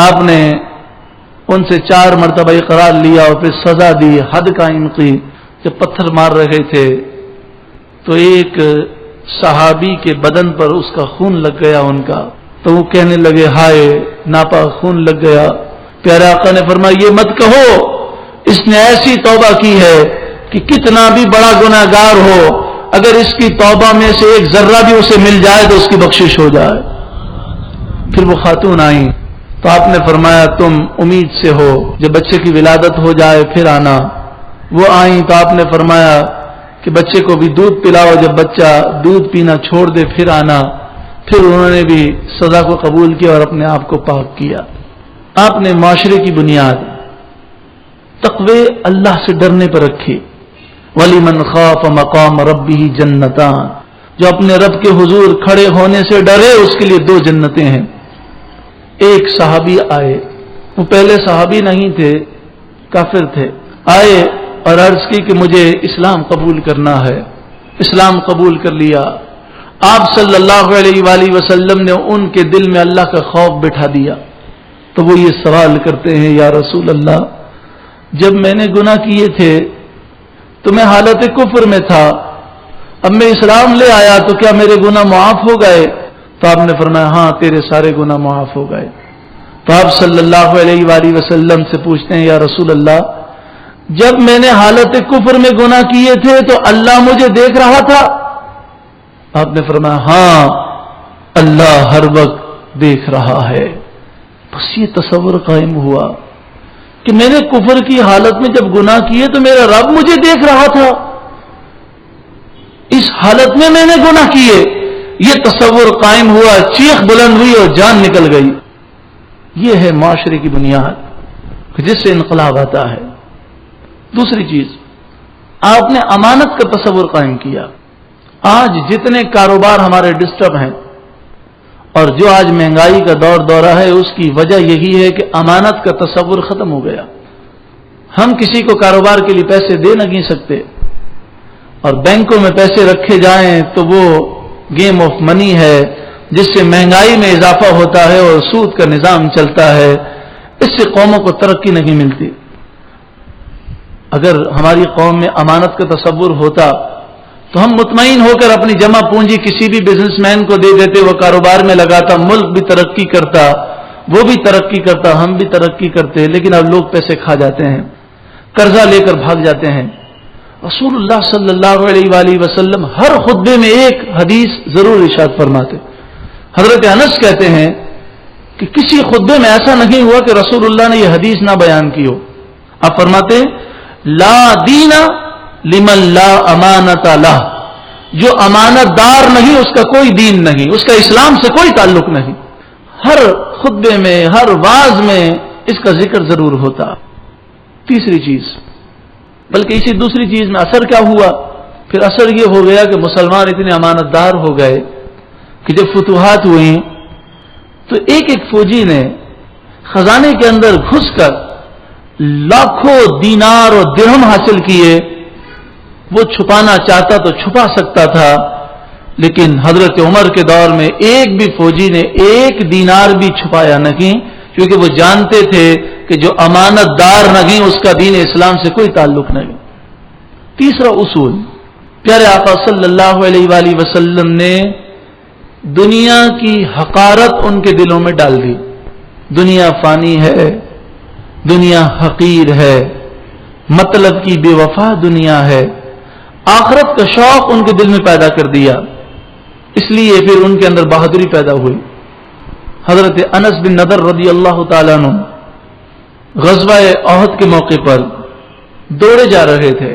S3: آپ نے ان سے 4 مرتبہ اقرار لیا اور پھر سزا دی، حد قائم کی. جب پتھر مار رہے تھے تو ایک صحابی کے بدن پر اس کا خون لگ گیا ان کا. تو وہ کہنے لگے ہائے ناپاک خون لگ گیا. پیارے آقا نے فرمایا یہ مت کہو، اس نے ایسی توبہ کی ہے کہ کتنا بھی بڑا گناہ گار ہو، اگر اس کی توبہ میں سے ایک ذرہ بھی اسے مل جائے تو اس کی بخشش ہو جائے. پھر وہ خاتون آئیں تو آپ نے فرمایا تم امید سے ہو، جب بچے کی ولادت ہو جائے پھر آنا. وہ آئیں تو آپ نے فرمایا کہ بچے کو بھی دودھ پلاؤ، جب بچہ دودھ پینا چھوڑ دے پھر آنا. پھر انہوں نے بھی سزا کو قبول کیا اور اپنے آپ کو پاک کیا. آپ نے معاشرے کی بنیاد تقوی اللہ سے ڈرنے پر رکھی. وَلِمَنْ خَافَ مَقَامَ رَبِّهِ جَنَّتَانِ، جو اپنے رب کے حضور کھڑے ہونے سے ڈرے اس کے لیے 2 جنتیں ہیں. ایک صحابی آئے، وہ پہلے صحابی نہیں تھے، کافر تھے. آئے اور عرض کی کہ مجھے اسلام قبول کرنا ہے. اسلام قبول کر لیا. آپ صلی اللہ علیہ وآلہ وسلم نے ان کے دل میں اللہ کا خوف بٹھا دیا. تو وہ یہ سوال کرتے ہیں یا رسول اللہ جب میں نے گناہ کیے تھے تو میں حالت کفر میں تھا، اب میں اسلام لے آیا تو کیا میرے گناہ معاف ہو گئے؟ تو آپ نے فرمایا ہاں تیرے سارے گناہ معاف ہو گئے. تو آپ صلی اللہ علیہ وآلہ وسلم سے پوچھتے ہیں یا رسول اللہ جب میں نے حالت کفر میں گناہ کیے تھے تو اللہ مجھے دیکھ رہا تھا؟ آپ نے فرمایا ہاں اللہ ہر وقت دیکھ رہا ہے. بس یہ تصور قائم ہوا کہ میں نے کفر کی حالت میں جب گناہ کیے تو میرا رب مجھے دیکھ رہا تھا، اس حالت میں میں نے گناہ کیے. یہ تصور قائم ہوا، چیخ بلند ہوئی اور جان نکل گئی. یہ ہے معاشرے کی بنیاد جس سے انقلاب آتا ہے. دوسری چیز آپ نے امانت کا تصور قائم کیا. آج جتنے کاروبار ہمارے ڈسٹرب ہیں اور جو آج مہنگائی کا دورہ ہے اس کی وجہ یہی ہے کہ امانت کا تصور ختم ہو گیا. ہم کسی کو کاروبار کے لیے پیسے دے نہیں سکتے اور بینکوں میں پیسے رکھے جائیں تو وہ گیم آف منی ہے، جس سے مہنگائی میں اضافہ ہوتا ہے اور سود کا نظام چلتا ہے، اس سے قوموں کو ترقی نہیں ملتی۔ اگر ہماری قوم میں امانت کا تصور ہوتا تو ہم مطمئن ہو کر اپنی جمع پونجی کسی بھی بزنس مین کو دے دیتے، وہ کاروبار میں لگاتا، ملک بھی ترقی کرتا، وہ بھی ترقی کرتا، ہم بھی ترقی کرتے۔ لیکن اب لوگ پیسے کھا جاتے ہیں، قرضہ لے کر بھاگ جاتے ہیں۔ رسول اللہ صلی اللہ علیہ وآلہ وسلم ہر خطبے میں ایک حدیث ضرور ارشاد فرماتے۔ حضرت انس کہتے ہیں کہ کسی خطبے میں ایسا نہیں ہوا کہ رسول اللہ نے یہ حدیث نہ بیان کی ہو۔ آپ فرماتے ہیں لا دین لمن لا امانت لہ، جو امانت دار نہیں اس کا کوئی دین نہیں، اس کا اسلام سے کوئی تعلق نہیں۔ ہر خطبے میں، ہر واعظ میں اس کا ذکر ضرور ہوتا۔ تیسری چیز، بلکہ اسی دوسری چیز میں اثر کیا ہوا؟ پھر اثر یہ ہو گیا کہ مسلمان اتنے امانت دار ہو گئے کہ جب فتوحات ہوئیں تو ایک ایک فوجی نے خزانے کے اندر گھس کر لاکھوں دینار اور درہم حاصل کیے۔ وہ چھپانا چاہتا تو چھپا سکتا تھا، لیکن حضرت عمر کے دور میں ایک بھی فوجی نے ایک دینار بھی چھپایا نہیں، کیونکہ وہ جانتے تھے کہ جو امانت دار نہیں اس کا دین اسلام سے کوئی تعلق نہیں۔ تیسرا اصول، پیارے آقا صلی اللہ علیہ وآلہ وسلم نے دنیا کی حقارت ان کے دلوں میں ڈال دی۔ دنیا فانی ہے، دنیا حقیر ہے، مطلب کی بے وفا دنیا ہے، آخرت کا شوق ان کے دل میں پیدا کر دیا۔ اس لیے پھر ان کے اندر بہادری پیدا ہوئی۔ حضرت انس بن نضر رضی اللہ تعالیٰ عنہ غزوہ احد کے موقع پر دوڑے جا رہے تھے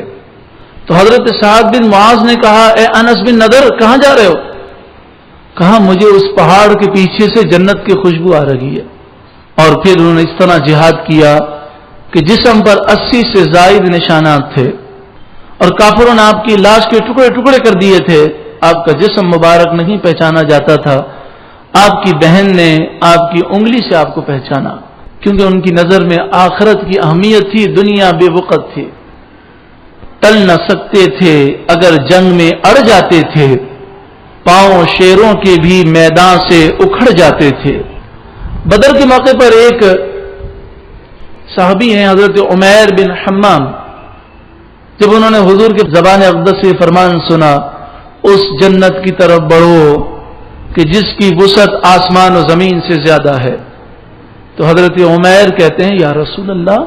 S3: تو حضرت سعد بن معاذ نے کہا اے انس بن نضر کہاں جا رہے ہو؟ کہا مجھے اس پہاڑ کے پیچھے سے جنت کی خوشبو آ رہی ہے۔ اور پھر انہوں نے اس طرح جہاد کیا کہ جسم پر 80 سے زائد نشانات تھے اور کافروں نے آپ کی لاش کے ٹکڑے ٹکڑے کر دیے تھے، آپ کا جسم مبارک نہیں پہچانا جاتا تھا۔ آپ کی بہن نے آپ کی انگلی سے آپ کو پہچانا، کیونکہ ان کی نظر میں آخرت کی اہمیت تھی، دنیا بے وقت تھی۔ ٹل نہ سکتے تھے اگر جنگ میں اڑ جاتے تھے، پاؤں شیروں کے بھی میدان سے اکھڑ جاتے تھے۔ بدر کے موقع پر ایک صحابی ہیں حضرت عمیر بن حمام، جب انہوں نے حضور کے زبان اقدس سے فرمان سنا اس جنت کی طرف بڑھو کہ جس کی وسعت آسمان و زمین سے زیادہ ہے، تو حضرت عمیر کہتے ہیں یا رسول اللہ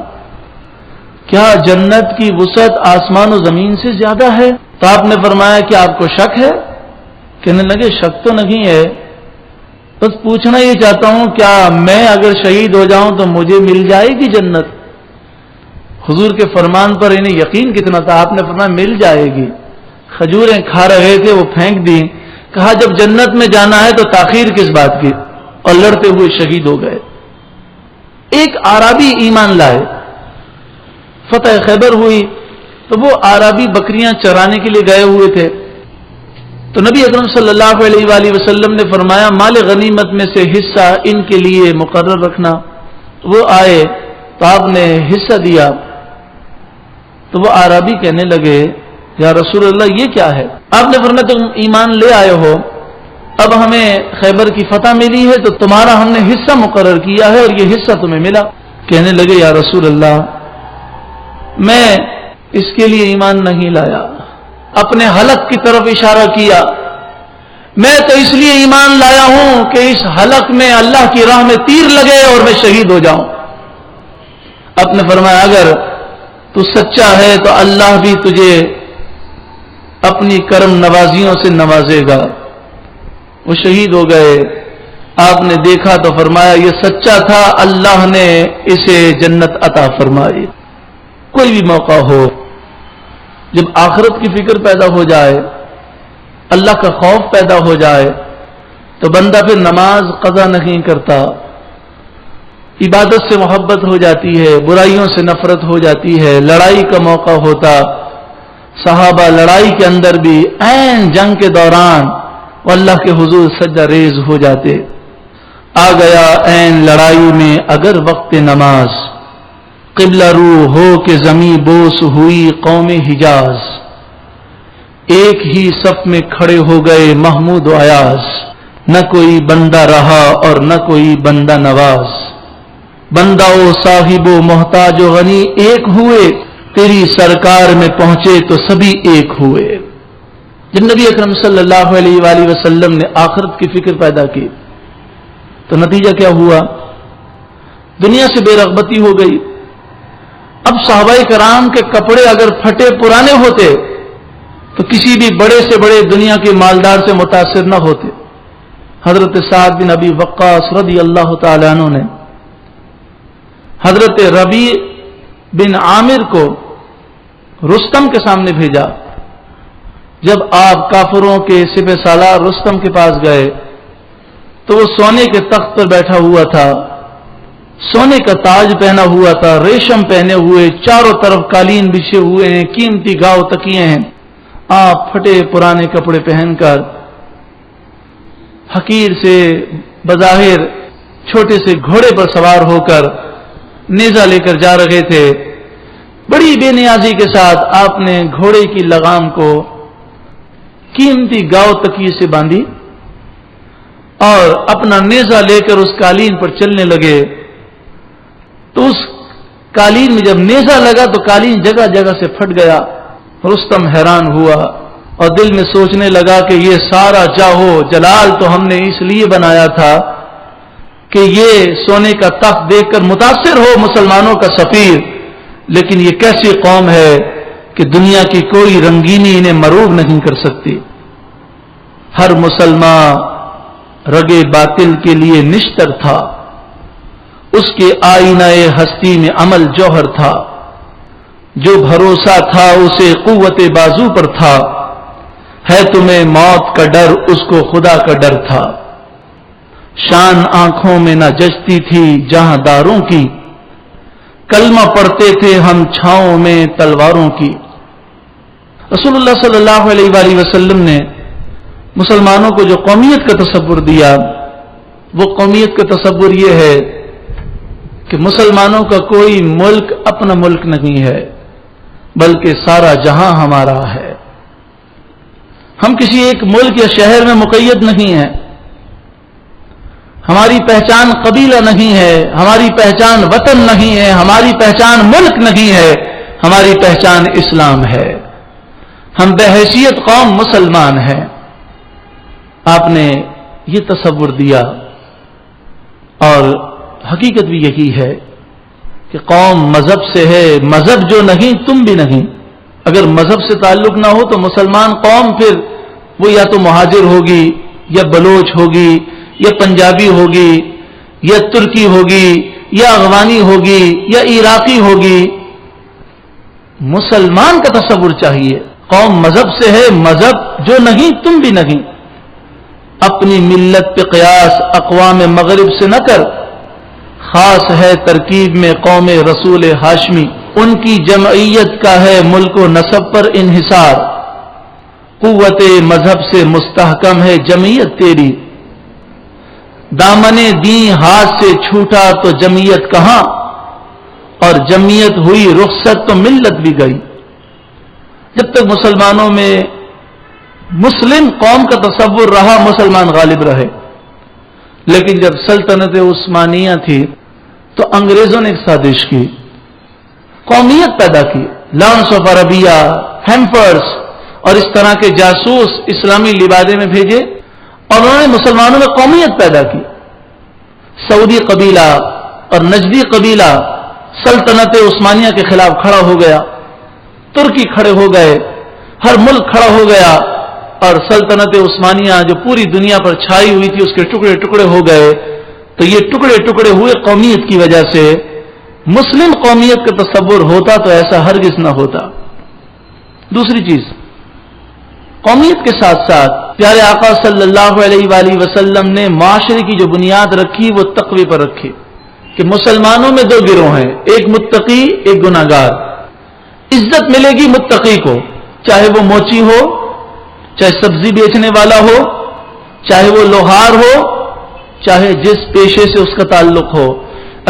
S3: کیا جنت کی وسعت آسمان و زمین سے زیادہ ہے؟ تو آپ نے فرمایا کہ آپ کو شک ہے؟ کہنے لگے شک تو نہیں ہے، بس پوچھنا یہ چاہتا ہوں کیا میں اگر شہید ہو جاؤں تو مجھے مل جائے گی جنت؟ حضور کے فرمان پر انہیں یقین کتنا تھا، آپ نے فرمایا مل جائے گی۔ کھجوریں کھا رہے تھے وہ پھینک دی، کہا جب جنت میں جانا ہے تو تاخیر کس بات کی، اور لڑتے ہوئے شہید ہو گئے۔ ایک اعرابی ایمان لائے، فتح خیبر ہوئی تو وہ اعرابی بکریاں چرانے کے لیے گئے ہوئے تھے، تو نبی اکرم صلی اللہ علیہ وآلہ وسلم نے فرمایا مال غنیمت میں سے حصہ ان کے لیے مقرر رکھنا۔ وہ آئے تو آپ نے حصہ دیا، تو وہ اعرابی کہنے لگے یا رسول اللہ یہ کیا ہے؟ آپ نے فرمایا تم ایمان لے آئے ہو، اب ہمیں خیبر کی فتح ملی ہے تو تمہارا ہم نے حصہ مقرر کیا ہے اور یہ حصہ تمہیں ملا۔ کہنے لگے یا رسول اللہ میں اس کے لیے ایمان نہیں لایا، اپنے حلق کی طرف اشارہ کیا، میں تو اس لیے ایمان لایا ہوں کہ اس حلق میں اللہ کی راہ میں تیر لگے اور میں شہید ہو جاؤں۔ آپ نے فرمایا اگر تو سچا ہے تو اللہ بھی تجھے اپنی کرم نوازیوں سے نوازے گا۔ وہ شہید ہو گئے۔ آپ نے دیکھا تو فرمایا یہ سچا تھا، اللہ نے اسے جنت عطا فرمائی۔ کوئی بھی موقع ہو جب آخرت کی فکر پیدا ہو جائے، اللہ کا خوف پیدا ہو جائے تو بندہ پھر نماز قضا نہیں کرتا، عبادت سے محبت ہو جاتی ہے، برائیوں سے نفرت ہو جاتی ہے۔ لڑائی کا موقع ہوتا، صحابہ لڑائی کے اندر بھی عین جنگ کے دوران وہ اللہ کے حضور سجدہ ریز ہو جاتے۔ آ گیا عین لڑائی میں اگر وقت نماز، قبلہ رو ہو کے زمیں بوس ہوئی قوم حجاز، ایک ہی صف میں کھڑے ہو گئے محمود و ایاز، نہ کوئی بندہ رہا اور نہ کوئی بندہ نواز، بندہ و صاحب و محتاج و غنی ایک ہوئے، تیری سرکار میں پہنچے تو سبھی ایک ہوئے۔ جب نبی اکرم صلی اللہ علیہ وآلہ وسلم نے آخرت کی فکر پیدا کی تو نتیجہ کیا ہوا؟ دنیا سے بے رغبتی ہو گئی۔ اب صحابہ کرام کے کپڑے اگر پھٹے پرانے ہوتے تو کسی بھی بڑے سے بڑے دنیا کے مالدار سے متاثر نہ ہوتے۔ حضرت سعد بن ابی وقاص رضی اللہ تعالیٰ عنہ نے حضرت ربیع بن عامر کو رستم کے سامنے بھیجا۔ جب آپ کافروں کے سپہ سالار رستم کے پاس گئے تو وہ سونے کے تخت پر بیٹھا ہوا تھا، سونے کا تاج پہنا ہوا تھا، ریشم پہنے ہوئے، چاروں طرف قالین بچھے ہوئے ہیں، قیمتی گاؤ تکیے ہیں۔ آپ پھٹے پرانے کپڑے پہن کر حقیر سے بظاہر چھوٹے سے گھوڑے پر سوار ہو کر نیزہ لے کر جا رہے تھے۔ بڑی بے نیازی کے ساتھ آپ نے گھوڑے کی لگام کو قیمتی گاؤ تکیے سے باندھی اور اپنا نیزہ لے کر اس قالین پر چلنے لگے۔ تو اس قالین میں جب نیزہ لگا تو قالین جگہ جگہ سے پھٹ گیا۔ رستم حیران ہوا اور دل میں سوچنے لگا کہ یہ سارا جاہو جلال تو ہم نے اس لیے بنایا تھا کہ یہ سونے کا تخت دیکھ کر متاثر ہو مسلمانوں کا سفیر، لیکن یہ کیسی قوم ہے کہ دنیا کی کوئی رنگینی انہیں مروب نہیں کر سکتی۔ ہر مسلمان رگے باطل کے لیے نشتر تھا، اس کے آئینہ ہستی میں عمل جوہر تھا، جو بھروسہ تھا اسے قوت بازو پر تھا، ہے تمہیں موت کا ڈر اس کو خدا کا ڈر تھا، شان آنکھوں میں نہ جچتی تھی جہاں داروں کی، کلمہ پڑھتے تھے ہم چھاؤں میں تلواروں کی۔ رسول اللہ صلی اللہ علیہ وآلہ وسلم نے مسلمانوں کو جو قومیت کا تصور دیا، وہ قومیت کا تصور یہ ہے کہ مسلمانوں کا کوئی ملک اپنا ملک نہیں ہے، بلکہ سارا جہاں ہمارا ہے۔ ہم کسی ایک ملک یا شہر میں مقید نہیں ہیں، ہماری پہچان قبیلہ نہیں ہے، ہماری پہچان وطن نہیں ہے، ہماری پہچان ملک نہیں ہے، ہماری پہچان اسلام ہے۔ ہم بحیثیت قوم مسلمان ہیں۔ آپ نے یہ تصور دیا، اور حقیقت بھی یہی ہے کہ قوم مذہب سے ہے، مذہب جو نہیں تم بھی نہیں۔ اگر مذہب سے تعلق نہ ہو تو مسلمان قوم پھر وہ یا تو مہاجر ہوگی، یا بلوچ ہوگی، یا پنجابی ہوگی، یا ترکی ہوگی، یا افغانی ہوگی، یا عراقی ہوگی۔ مسلمان کا تصور چاہیے۔ قوم مذہب سے ہے، مذہب جو نہیں تم بھی نہیں۔ اپنی ملت پہ قیاس اقوام مغرب سے نہ کر، خاص ہے ترکیب میں قوم رسول ہاشمی، ان کی جمعیت کا ہے ملک و نسب پر انحصار، قوت مذہب سے مستحکم ہے جمعیت تیری، دامن دین ہاتھ سے چھوٹا تو جمعیت کہاں، اور جمعیت ہوئی رخصت تو ملت بھی گئی۔ جب تک مسلمانوں میں مسلم قوم کا تصور رہا، مسلمان غالب رہے، لیکن جب سلطنت عثمانیہ تھی تو انگریزوں نے ایک سازش کی، قومیت پیدا کی، لارنس آف عربیہ، ہیمفرس اور اس طرح کے جاسوس اسلامی لبادے میں بھیجے، اور انہوں نے مسلمانوں میں قومیت پیدا کی۔ سعودی قبیلہ اور نجدی قبیلہ سلطنت عثمانیہ کے خلاف کھڑا ہو گیا، ترکی کھڑے ہو گئے، ہر ملک کھڑا ہو گیا، اور سلطنت عثمانیہ جو پوری دنیا پر چھائی ہوئی تھی اس کے ٹکڑے ٹکڑے ہو گئے۔ تو یہ ٹکڑے ٹکڑے ہوئے قومیت کی وجہ سے۔ مسلم قومیت کا تصور ہوتا تو ایسا ہرگز نہ ہوتا۔ دوسری چیز، قومیت کے ساتھ ساتھ پیارے آقا صلی اللہ علیہ وآلہ وسلم نے معاشرے کی جو بنیاد رکھی وہ تقوی پر رکھی کہ مسلمانوں میں دو گروہ ہیں، ایک متقی ایک گناہگار۔ عزت ملے گی متقی کو، چاہے وہ موچی ہو، چاہے سبزی بیچنے والا ہو، چاہے وہ لوہار ہو، چاہے جس پیشے سے اس کا تعلق ہو،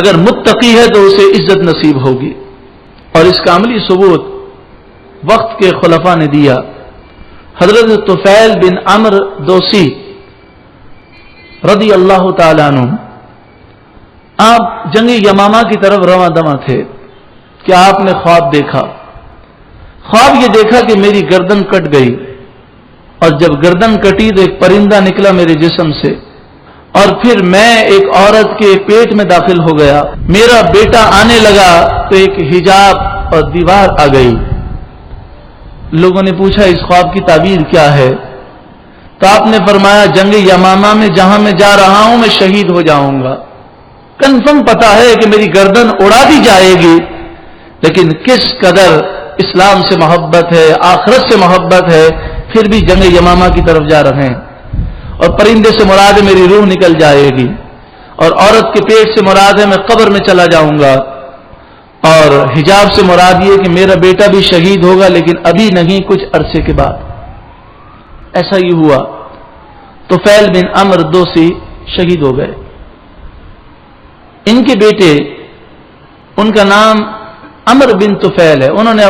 S3: اگر متقی ہے تو اسے عزت نصیب ہوگی۔ اور اس کا عملی ثبوت وقت کے خلفاء نے دیا۔ حضرت طفیل بن عمرو دوسی رضی اللہ تعالیٰ عنہ، آپ جنگ یمامہ کی طرف رواں دواں تھے کہ آپ نے خواب دیکھا. خواب یہ دیکھا کہ میری گردن کٹ گئی، اور جب گردن کٹی تو ایک پرندہ نکلا میرے جسم سے، اور پھر میں ایک عورت کے پیٹ میں داخل ہو گیا. میرا بیٹا آنے لگا تو ایک حجاب اور دیوار آ گئی. لوگوں نے پوچھا اس خواب کی تعبیر کیا ہے؟ تو آپ نے فرمایا جنگ یمامہ میں جہاں میں جا رہا ہوں میں شہید ہو جاؤں گا. کنفرم پتا ہے کہ میری گردن اڑا دی جائے گی، لیکن کس قدر اسلام سے محبت ہے، آخرت سے محبت ہے، پھر بھی جنگ یمامہ کی طرف جا رہے ہیں. اور پرندے سے مراد ہے میری روح نکل جائے گی، اور عورت کے پیٹ سے مراد ہے میں قبر میں چلا جاؤں گا، اور حجاب سے مراد یہ کہ میرا بیٹا بھی شہید ہوگا، لیکن ابھی نہیں، کچھ عرصے کے بعد. ایسا ہی ہوا. طفیل بن عمرو دوسی شہید ہو گئے. ان کے بیٹے، ان کا نام عمرو بن طفیل ہے، انہوں نے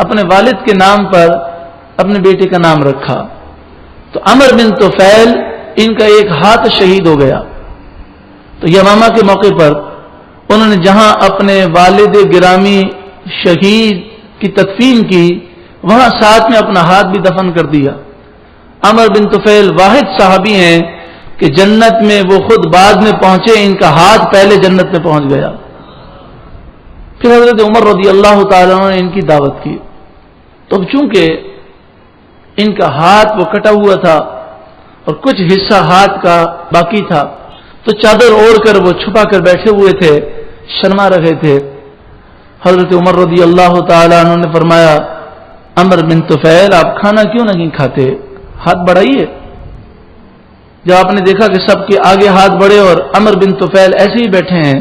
S3: اپنے والد کے نام پر اپنے بیٹے کا نام رکھا. تو عمرو بن طفیل ان کا ایک ہاتھ شہید ہو گیا. تو یمامہ کے موقع پر انہوں نے جہاں اپنے والد گرامی شہید کی تدفین کی، وہاں ساتھ میں اپنا ہاتھ بھی دفن کر دیا. عمرو بن طفیل واحد صحابی ہیں کہ جنت میں وہ خود بعد میں پہنچے، ان کا ہاتھ پہلے جنت میں پہنچ گیا. پھر حضرت عمر رضی اللہ تعالیٰ نے ان کی دعوت کی. تو چونکہ ان کا ہاتھ وہ کٹا ہوا تھا اور کچھ حصہ ہاتھ کا باقی تھا، تو چادر اوڑھ کر وہ چھپا کر بیٹھے ہوئے تھے، شرما رہے تھے. حضرت عمر رضی اللہ تعالیٰ عنہ نے فرمایا عمرو بن طفیل آپ کھانا کیوں نہیں کھاتے، ہاتھ بڑھائیے. جب آپ نے دیکھا کہ سب کے آگے ہاتھ بڑھے اور عمرو بن طفیل ایسے ہی بیٹھے ہیں،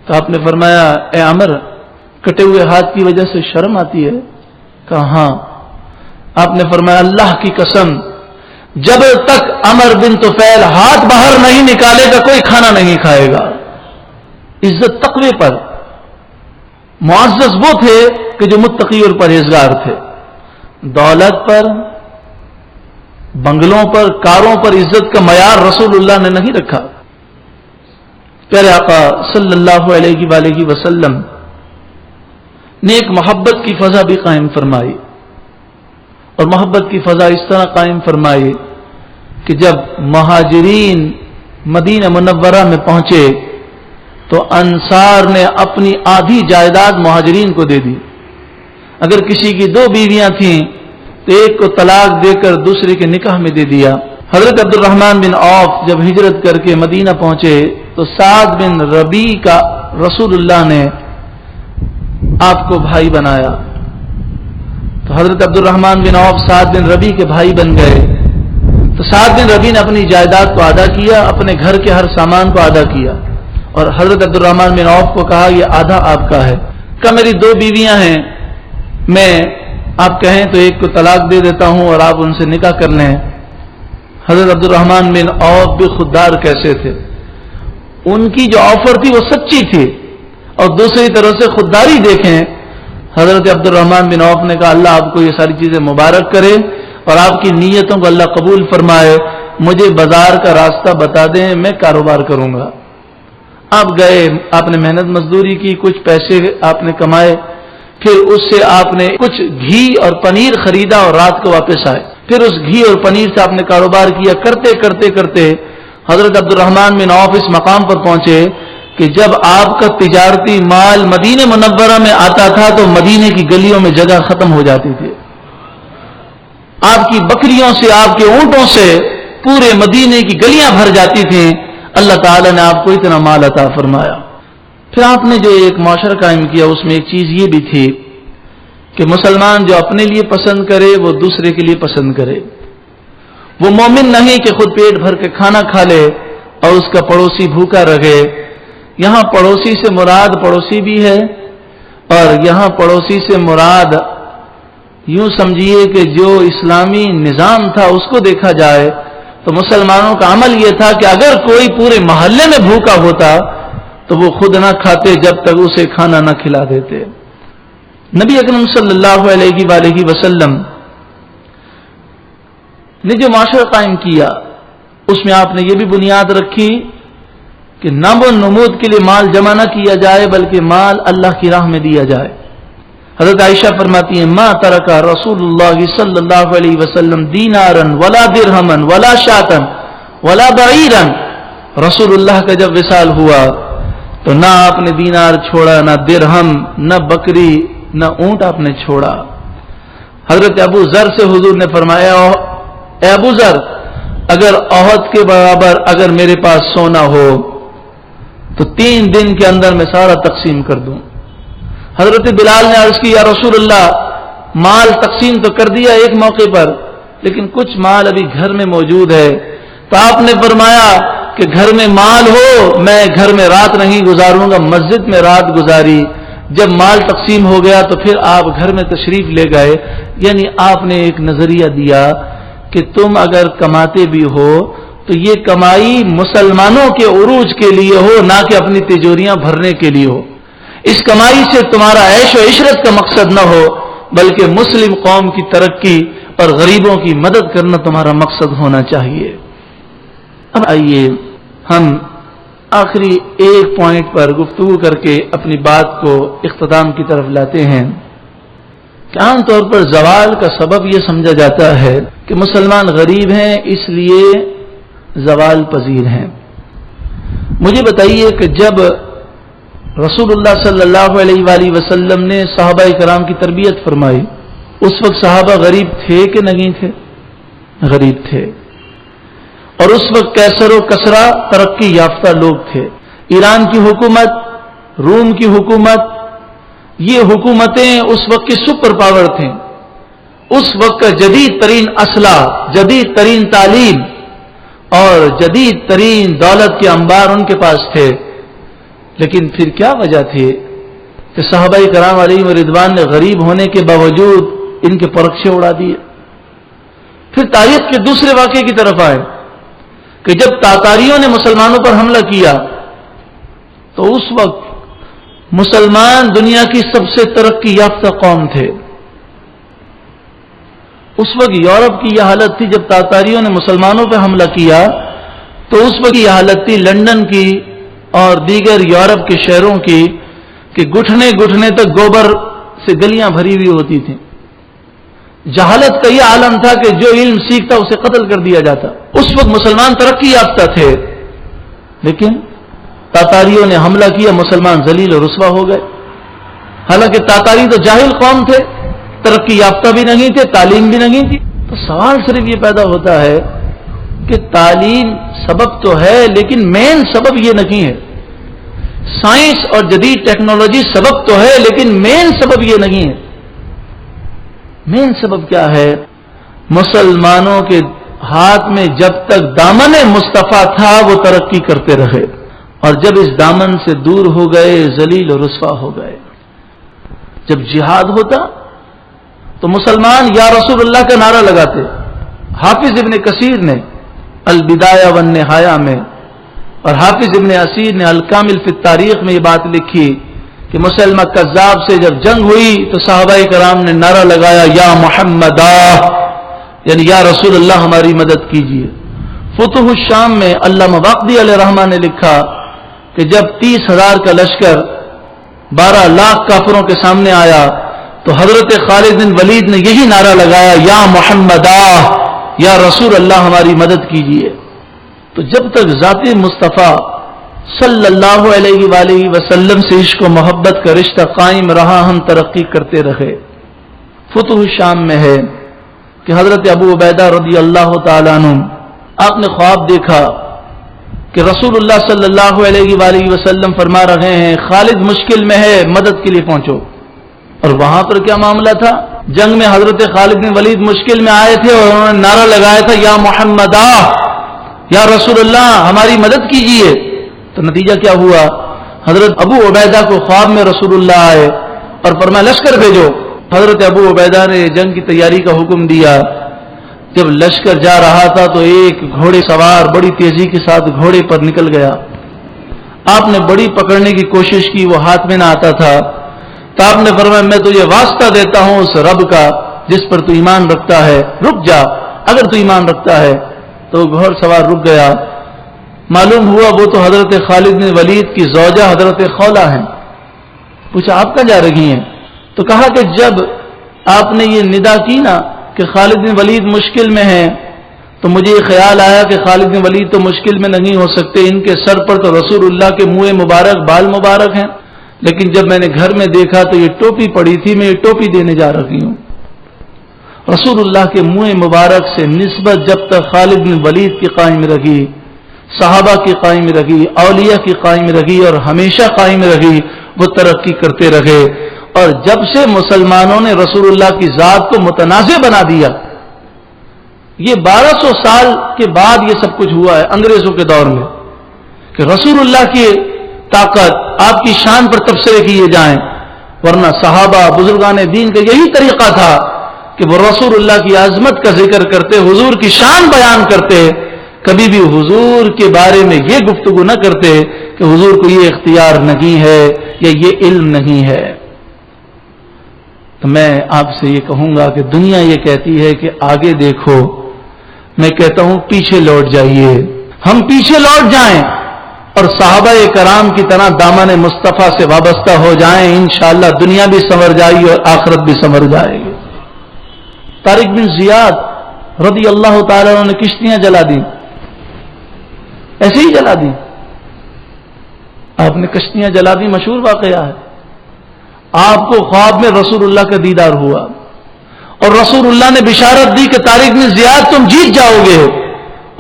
S3: تو آپ نے فرمایا اے عمر، کٹے ہوئے ہاتھ کی وجہ سے شرم آتی ہے؟ کہا ہاں. آپ نے فرمایا اللہ کی قسم، جب تک عمرو بن طفیل ہاتھ باہر نہیں نکالے گا کوئی کھانا نہیں کھائے گا. عزت تقوی پر. معزز وہ تھے کہ جو متقی اور پرہیزگار تھے. دولت پر، بنگلوں پر، کاروں پر عزت کا معیار رسول اللہ نے نہیں رکھا. پیارے آقا صلی اللہ علیہ وآلہ وسلم نے ایک محبت کی فضا بھی قائم فرمائی، اور محبت کی فضا اس طرح قائم فرمائی کہ جب مہاجرین مدینہ منورہ میں پہنچے تو انصار نے اپنی آدھی جائیداد مہاجرین کو دے دی. اگر کسی کی 2 بیویاں تھیں تو ایک کو طلاق دے کر دوسرے کے نکاح میں دے دیا. حضرت عبد الرحمن بن عوف جب ہجرت کر کے مدینہ پہنچے تو سعد بن ربیع کا رسول اللہ نے آپ کو بھائی بنایا. تو حضرت عبد الرحمن بن عوف سعد بن ربیع کے بھائی بن گئے. تو سعد بن ربیع نے اپنی جائیداد کو ادا کیا، اپنے گھر کے ہر سامان کو ادا کیا، اور حضرت عبد الرحمن بن عوف کو کہا یہ آدھا آپ کا ہے. کہ میری 2 بیویاں ہیں، میں آپ کہیں تو ایک کو طلاق دے دیتا ہوں اور آپ ان سے نکاح کر لیں. حضرت عبد الرحمن بن عوف بھی خوددار کیسے تھے، ان کی جو آفر تھی وہ سچی تھی، اور دوسری طرف سے خودداری دیکھیں. حضرت عبد الرحمن بن عوف نے کہا اللہ آپ کو یہ ساری چیزیں مبارک کرے اور آپ کی نیتوں کو اللہ قبول فرمائے، مجھے بازار کا راستہ بتا دیں، میں کاروبار کروں گا. آپ گئے، آپ نے محنت مزدوری کی، کچھ پیسے آپ نے کمائے، پھر اس سے آپ نے کچھ گھی اور پنیر خریدا اور رات کو واپس آئے. پھر اس گھی اور پنیر سے آپ نے کاروبار کیا. کرتے کرتے کرتے حضرت عبد الرحمن بن عوف اس مقام پر پہنچے کہ جب آپ کا تجارتی مال مدینہ منورہ میں آتا تھا تو مدینے کی گلیوں میں جگہ ختم ہو جاتی تھی. آپ کی بکریوں سے، آپ کے اونٹوں سے پورے مدینے کی گلیاں بھر جاتی تھیں. اللہ تعالیٰ نے آپ کو اتنا مال عطا فرمایا. پھر آپ نے جو ایک معاشرہ قائم کیا اس میں ایک چیز یہ بھی تھی کہ مسلمان جو اپنے لیے پسند کرے وہ دوسرے کے لیے پسند کرے. وہ مومن نہیں کہ خود پیٹ بھر کے کھانا کھا لے اور اس کا پڑوسی بھوکا رہے. یہاں پڑوسی سے مراد پڑوسی بھی ہے، اور یہاں پڑوسی سے مراد یوں سمجھیے کہ جو اسلامی نظام تھا اس کو دیکھا جائے تو مسلمانوں کا عمل یہ تھا کہ اگر کوئی پورے محلے میں بھوکا ہوتا تو وہ خود نہ کھاتے جب تک اسے کھانا نہ کھلا دیتے. نبی اکرم صلی اللہ علیہ وآلہ وسلم نے جو معاشرہ قائم کیا اس میں آپ نے یہ بھی بنیاد رکھی کہ نام و نمود کے لیے مال جمع نہ کیا جائے بلکہ مال اللہ کی راہ میں دیا جائے. حضرت عائشہ فرماتی ہیں ما ترکا رسول اللہ صلی اللہ علیہ وسلم دینارا ولا درہما ولا شاتا ولا بعیرا. رسول اللہ کا جب وصال ہوا تو نہ آپ نے دینار چھوڑا، نہ درہم، نہ بکری، نہ اونٹ آپ نے چھوڑا. حضرت ابو ذر سے حضور نے فرمایا اے ابو ذر، اگر احد کے برابر اگر میرے پاس سونا ہو تو 3 دن کے اندر میں سارا تقسیم کر دوں. حضرت بلال نے عرض کی یا رسول اللہ، مال تقسیم تو کر دیا ایک موقع پر، لیکن کچھ مال ابھی گھر میں موجود ہے. تو آپ نے فرمایا کہ گھر میں مال ہو، میں گھر میں رات نہیں گزاروں گا، مسجد میں رات گزاری. جب مال تقسیم ہو گیا تو پھر آپ گھر میں تشریف لے گئے. یعنی آپ نے ایک نظریہ دیا کہ تم اگر کماتے بھی ہو تو یہ کمائی مسلمانوں کے عروج کے لیے ہو، نہ کہ اپنی تجوریاں بھرنے کے لیے ہو. اس کمائی سے تمہارا عیش و عشرت کا مقصد نہ ہو بلکہ مسلم قوم کی ترقی اور غریبوں کی مدد کرنا تمہارا مقصد ہونا چاہیے. اب آئیے ہم آخری ایک پوائنٹ پر گفتگو کر کے اپنی بات کو اختتام کی طرف لاتے ہیں کہ عام طور پر زوال کا سبب یہ سمجھا جاتا ہے کہ مسلمان غریب ہیں اس لیے زوال پذیر ہیں. مجھے بتائیے کہ جب رسول اللہ صلی اللہ علیہ وآلہ وسلم نے صحابہ کرام کی تربیت فرمائی اس وقت صحابہ غریب تھے کہ نہیں تھے؟ غریب تھے. اور اس وقت کیسر و کسرا ترقی یافتہ لوگ تھے. ایران کی حکومت، روم کی حکومت، یہ حکومتیں اس وقت کی سپر پاور تھیں. اس وقت کا جدید ترین اسلحہ، جدید ترین تعلیم اور جدید ترین دولت کے انبار ان کے پاس تھے. لیکن پھر کیا وجہ تھی کہ صحابہ کرام علیہ رضوان نے غریب ہونے کے باوجود ان کے پرخشے اڑا دیے؟ پھر تاریخ کے دوسرے واقعے کی طرف آئے کہ جب تاتاریوں نے مسلمانوں پر حملہ کیا تو اس وقت مسلمان دنیا کی سب سے ترقی یافتہ قوم تھے. اس وقت یورپ کی یہ حالت تھی جب تاتاریوں نے مسلمانوں پر حملہ کیا تو اس وقت یہ حالت تھی لندن کی اور دیگر یورپ کے شہروں کی کہ گھٹنے گھٹنے تک گوبر سے گلیاں بھری ہوئی ہوتی تھیں. جہالت کا یہ عالم تھا کہ جو علم سیکھتا اسے قتل کر دیا جاتا. اس وقت مسلمان ترقی یافتہ تھے لیکن تاتاریوں نے حملہ کیا، مسلمان ذلیل و رسوا ہو گئے. حالانکہ تاتاری تو جاہل قوم تھے، ترقی یافتہ بھی نہیں تھے، تعلیم بھی نہیں تھی. تو سوال صرف یہ پیدا ہوتا ہے کہ تعلیم سبب تو ہے لیکن مین سبب یہ نہیں ہے. سائنس اور جدید ٹیکنالوجی سبب تو ہے لیکن مین سبب یہ نہیں ہے. مین سبب کیا ہے؟ مسلمانوں کے ہاتھ میں جب تک دامن مصطفیٰ تھا وہ ترقی کرتے رہے اور جب اس دامن سے دور ہو گئے ذلیل و رسوا ہو گئے. جب جہاد ہوتا تو مسلمان یا رسول اللہ کا نعرہ لگاتے. حافظ ابن کثیر نے البدایہ والنہایہ میں اور حافظ ابن اسیر نے الکامل فی التاریخ میں یہ بات لکھی کہ مسلمہ کذاب سے جب جنگ ہوئی تو صحابہ کرام نے نعرہ لگایا یا محمد، یعنی یا رسول اللہ ہماری مدد کیجیے. فتح الشام میں علامہ واقدی علیہ رحمہ نے لکھا کہ جب 30,000 کا لشکر 12 لاکھ کافروں کے سامنے آیا تو حضرت خالد بن ولید نے یہی نعرہ لگایا یا محمد یا رسول اللہ ہماری مدد کیجیے. تو جب تک ذات مصطفیٰ صلی اللہ علیہ وآلہ وسلم سے عشق و محبت کا رشتہ قائم رہا ہم ترقی کرتے رہے. فتح الشام میں ہے کہ حضرت ابو عبیدہ رضی اللہ تعالیٰ عنہ آپ نے خواب دیکھا کہ رسول اللہ صلی اللہ علیہ وآلہ وسلم فرما رہے ہیں خالد مشکل میں ہے، مدد کے لیے پہنچو. اور وہاں پر کیا معاملہ تھا؟ جنگ میں حضرت خالد بن ولید مشکل میں آئے تھے اور انہوں نے نعرہ لگایا تھا یا محمد یا رسول اللہ ہماری مدد کیجیے. تو نتیجہ کیا ہوا؟ حضرت ابو عبیدہ کو خواب میں رسول اللہ آئے اور فرمایا لشکر بھیجو. حضرت ابو عبیدہ نے جنگ کی تیاری کا حکم دیا. جب لشکر جا رہا تھا تو ایک گھوڑے سوار بڑی تیزی کے ساتھ گھوڑے پر نکل گیا. آپ نے بڑی پکڑنے کی کوشش کی، وہ ہاتھ میں نہ آتا تھا. تو آپ نے فرمایا میں تجھے واسطہ دیتا ہوں اس رب کا جس پر تو ایمان رکھتا ہے، رک جا، اگر تو ایمان رکھتا ہے تو وہ گھوڑ سوار رک گیا. معلوم ہوا وہ تو حضرت خالد بن ولید کی زوجہ حضرت خولہ ہیں. پوچھا آپ کہاں جا رہی ہیں؟ تو کہا کہ جب آپ نے یہ ندا کی نا کہ خالد بن ولید مشکل میں ہیں تو مجھے یہ خیال آیا کہ خالد بن ولید تو مشکل میں نہیں ہو سکتے، ان کے سر پر تو رسول اللہ کے منہ مبارک بال مبارک ہیں. لیکن جب میں نے گھر میں دیکھا تو یہ ٹوپی پڑی تھی، میں یہ ٹوپی دینے جا رہی ہوں. رسول اللہ کے منہ مبارک سے نسبت جب تک خالد بن ولید کی قائم رہی، صحابہ کی قائم رہی، اولیاء کی قائم رہی اور ہمیشہ قائم رہی، وہ ترقی کرتے رہے. اور جب سے مسلمانوں نے رسول اللہ کی ذات کو متنازع بنا دیا، یہ 1200 سال کے بعد یہ سب کچھ ہوا ہے انگریزوں کے دور میں کہ رسول اللہ کی طاقت، آپ کی شان پر تبصرے کیے جائیں. ورنہ صحابہ بزرگان دین کا یہی طریقہ تھا کہ وہ رسول اللہ کی عظمت کا ذکر کرتے، حضور کی شان بیان کرتے، کبھی بھی حضور کے بارے میں یہ گفتگو نہ کرتے کہ حضور کو یہ اختیار نہیں ہے یا یہ علم نہیں ہے. تو میں آپ سے یہ کہوں گا کہ دنیا یہ کہتی ہے کہ آگے دیکھو، میں کہتا ہوں پیچھے لوٹ جائیے. ہم پیچھے لوٹ جائیں اور صحابہ کرام کی طرح دامن مصطفیٰ سے وابستہ ہو جائیں، انشاءاللہ دنیا بھی سنور جائے گی اور آخرت بھی سنور جائے گی. طارق بن زیاد رضی اللہ تعالیٰ عنہ نے کشتیاں جلا دی، ایسے ہی جلا دی. آپ نے کشتیاں جلا دی، مشہور واقعہ ہے. آپ کو خواب میں رسول اللہ کا دیدار ہوا اور رسول اللہ نے بشارت دی کہ طارق بن زیاد تم جیت جاؤ گے.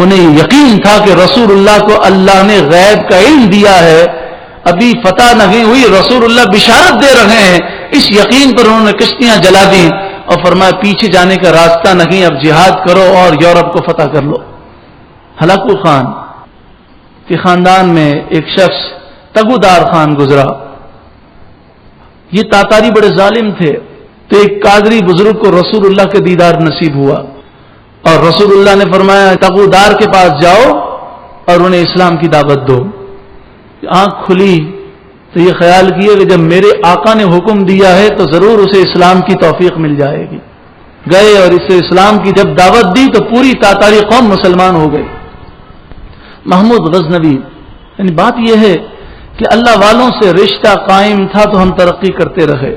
S3: انہیں یقین تھا کہ رسول اللہ کو اللہ نے غیب کا علم دیا ہے، ابھی فتح نہیں ہوئی، رسول اللہ بشارت دے رہے ہیں. اس یقین پر انہوں نے کشتیاں جلا دی اور فرمایا پیچھے جانے کا راستہ نہیں، اب جہاد کرو اور یورپ کو فتح کر لو. ہلاکو خان کے خاندان میں ایک شخص تگودار خان گزرا. یہ تاتاری بڑے ظالم تھے، تو ایک قادری بزرگ کو رسول اللہ کے دیدار نصیب ہوا اور رسول اللہ نے فرمایا تگودار کے پاس جاؤ اور انہیں اسلام کی دعوت دو. آنکھ کھلی تو یہ خیال کیا کہ جب میرے آقا نے حکم دیا ہے تو ضرور اسے اسلام کی توفیق مل جائے گی. گئے اور اسے اسلام کی جب دعوت دی تو پوری تاتاری قوم مسلمان ہو گئی. محمود غزنوی، یعنی بات یہ ہے کہ اللہ والوں سے رشتہ قائم تھا تو ہم ترقی کرتے رہے.